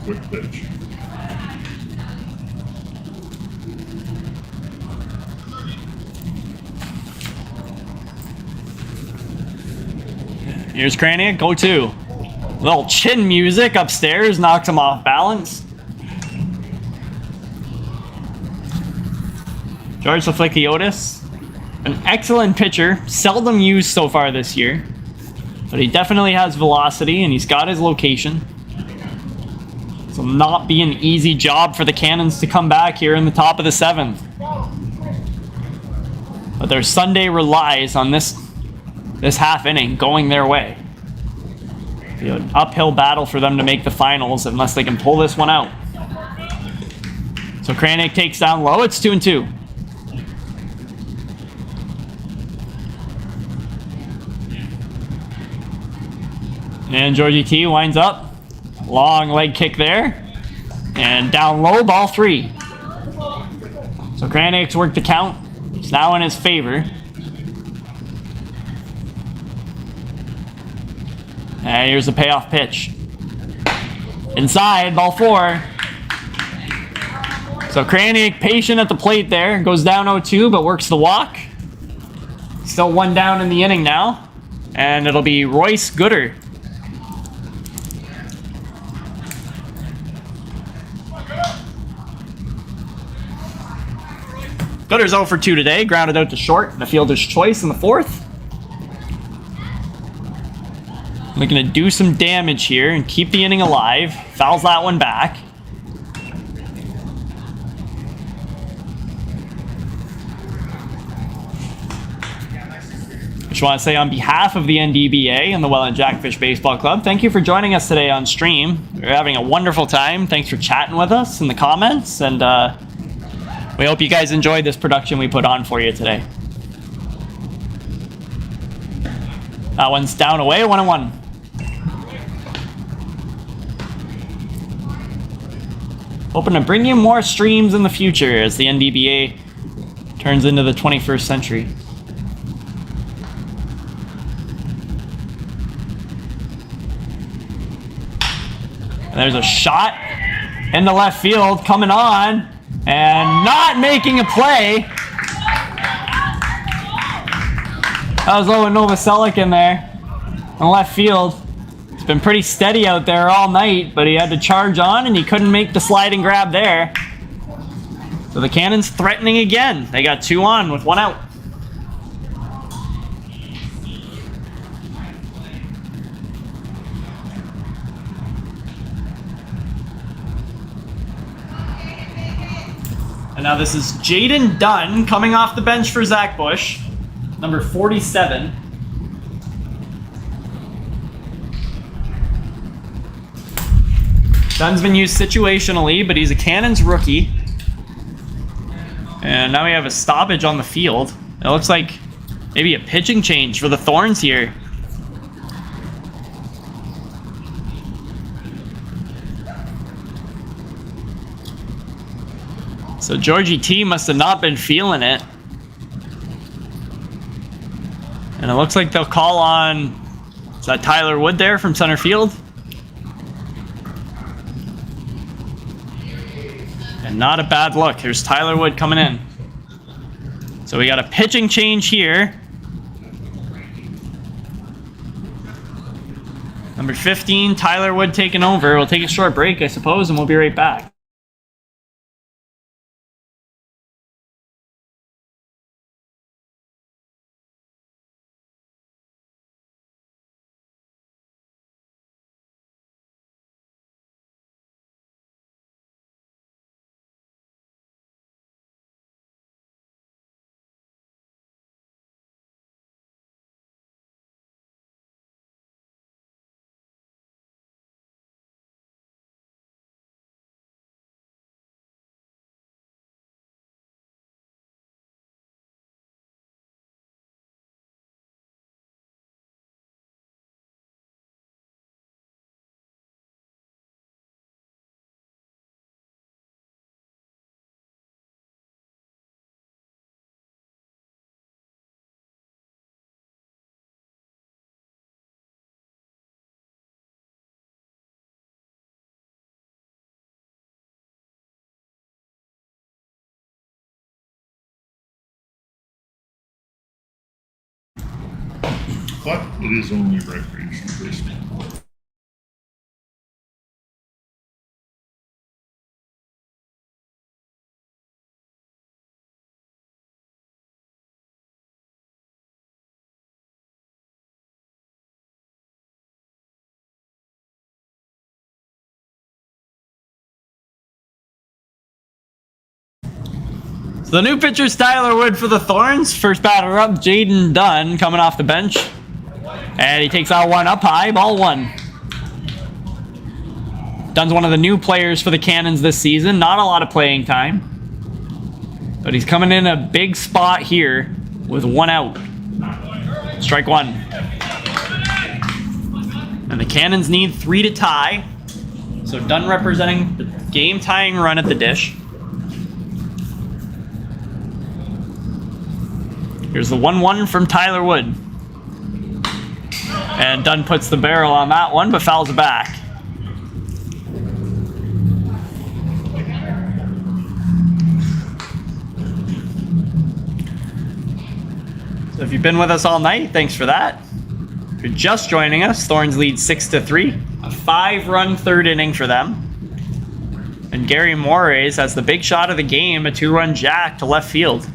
Quick pitch. Here's Kraniak, 0-2. Little chin music upstairs knocks him off balance. George Saflikiotis, an excellent pitcher, seldom used so far this year, but he definitely has velocity and he's got his location. So not be an easy job for the Cannons to come back here in the top of the 7th. But their Sunday relies on this half inning going their way. It'll be an uphill battle for them to make the finals unless they can pull this one out. So Kraniak takes down low, it's 2-2. And Georgie T winds up. Long leg kick there. And down low, ball 3. So Kraniak's worked the count. It's now in his favor. And here's the payoff pitch. Inside, ball 4. So Kraniak patient at the plate there. Goes down 0-2, but works the walk. Still one down in the inning now. And it'll be Royce Gooder. Gooder's 0 for 2 today, grounded out to short, and a fielder's choice in the 4th. Looking to do some damage here and keep the inning alive. Fouls that one back. Just want to say on behalf of the NDBA and the Welland Jackfish Baseball Club, thank you for joining us today on stream. We're having a wonderful time. Thanks for chatting with us in the comments, and we hope you guys enjoyed this production we put on for you today. That one's down away, 1-1. Hoping to bring you more streams in the future as the NDBA turns into the 21st century. And there's a shot into left field coming on. And not making a play. That was Owen Novoselic in there on left field. It's been pretty steady out there all night, but he had to charge on and he couldn't make the sliding grab there. So the Cannons threatening again. They got 2 on with 1 out. And now this is Jaden Dunn coming off the bench for Zach Bush, number 47. Dunn's been used situationally, but he's a Cannons rookie. And now we have a stoppage on the field. It looks like maybe a pitching change for the Thorns here. So Georgie T must have not been feeling it. And it looks like they'll call on, is that Tyler Wood there from center field? And not a bad look. Here's Tyler Wood coming in. So we got a pitching change here. Number 15, Tyler Wood taking over. We'll take a short break, I suppose, and we'll be right back. But it is only recreational baseball. So the new pitcher's Tyler Wood for the Thorns. First batter up, Jaden Dunn coming off the bench. And he takes out one up high, ball one. Dunn's one of the new players for the Cannons this season. Not a lot of playing time. But he's coming in a big spot here with one out. Strike one. And the Cannons need 3 to tie. So Dunn representing the game-tying run at the dish. Here's the 1-1 from Tyler Wood. And Dunn puts the barrel on that one, but fouls it back. So if you've been with us all night, thanks for that. If you're just joining us, Thorns lead 6-3. A 5-run third inning for them. And Gary Moraes has the big shot of the game, a 2-run jack to left field.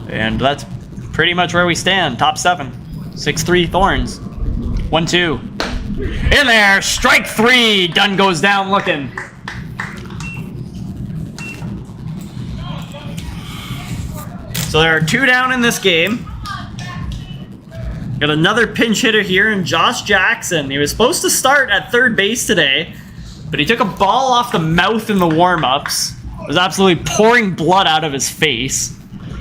And that's pretty much where we stand. Top 7. 6-3 Thorns. 1-2. In there. Strike 3. Dunn goes down looking. So there are 2 down in this game. Got another pinch hitter here in Josh Jackson. He was supposed to start at third base today, but he took a ball off the mouth in the warm-ups. It was absolutely pouring blood out of his face.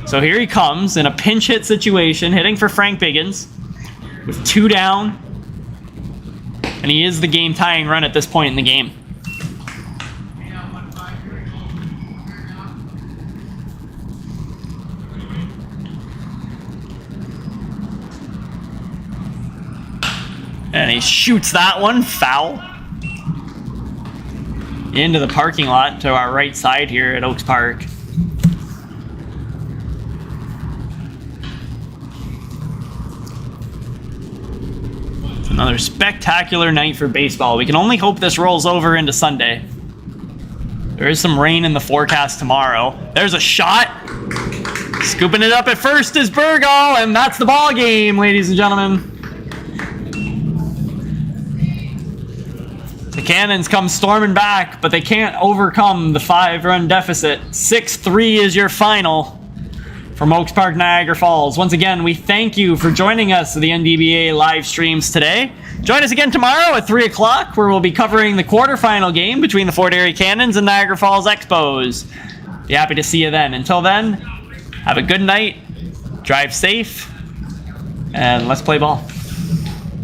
So here he comes in a pinch hit situation, hitting for Frank Biggins with 2 down. And he is the game-tying run at this point in the game. And he shoots that one, foul. Into the parking lot to our right side here at Oaks Park. Another spectacular night for baseball. We can only hope this rolls over into Sunday. There is some rain in the forecast tomorrow. There's a shot. Scooping it up at first is Burgal, and that's the ball game, ladies and gentlemen. The Cannons come storming back, but they can't overcome the 5-run deficit. 6-3 is your final from Oaks Park, Niagara Falls. Once again, we thank you for joining us at the NDBA live streams today. Join us again tomorrow at 3 o'clock, where we'll be covering the quarterfinal game between the Fort Erie Cannons and Niagara Falls Expos. Be happy to see you then. Until then, have a good night, drive safe, and let's play ball.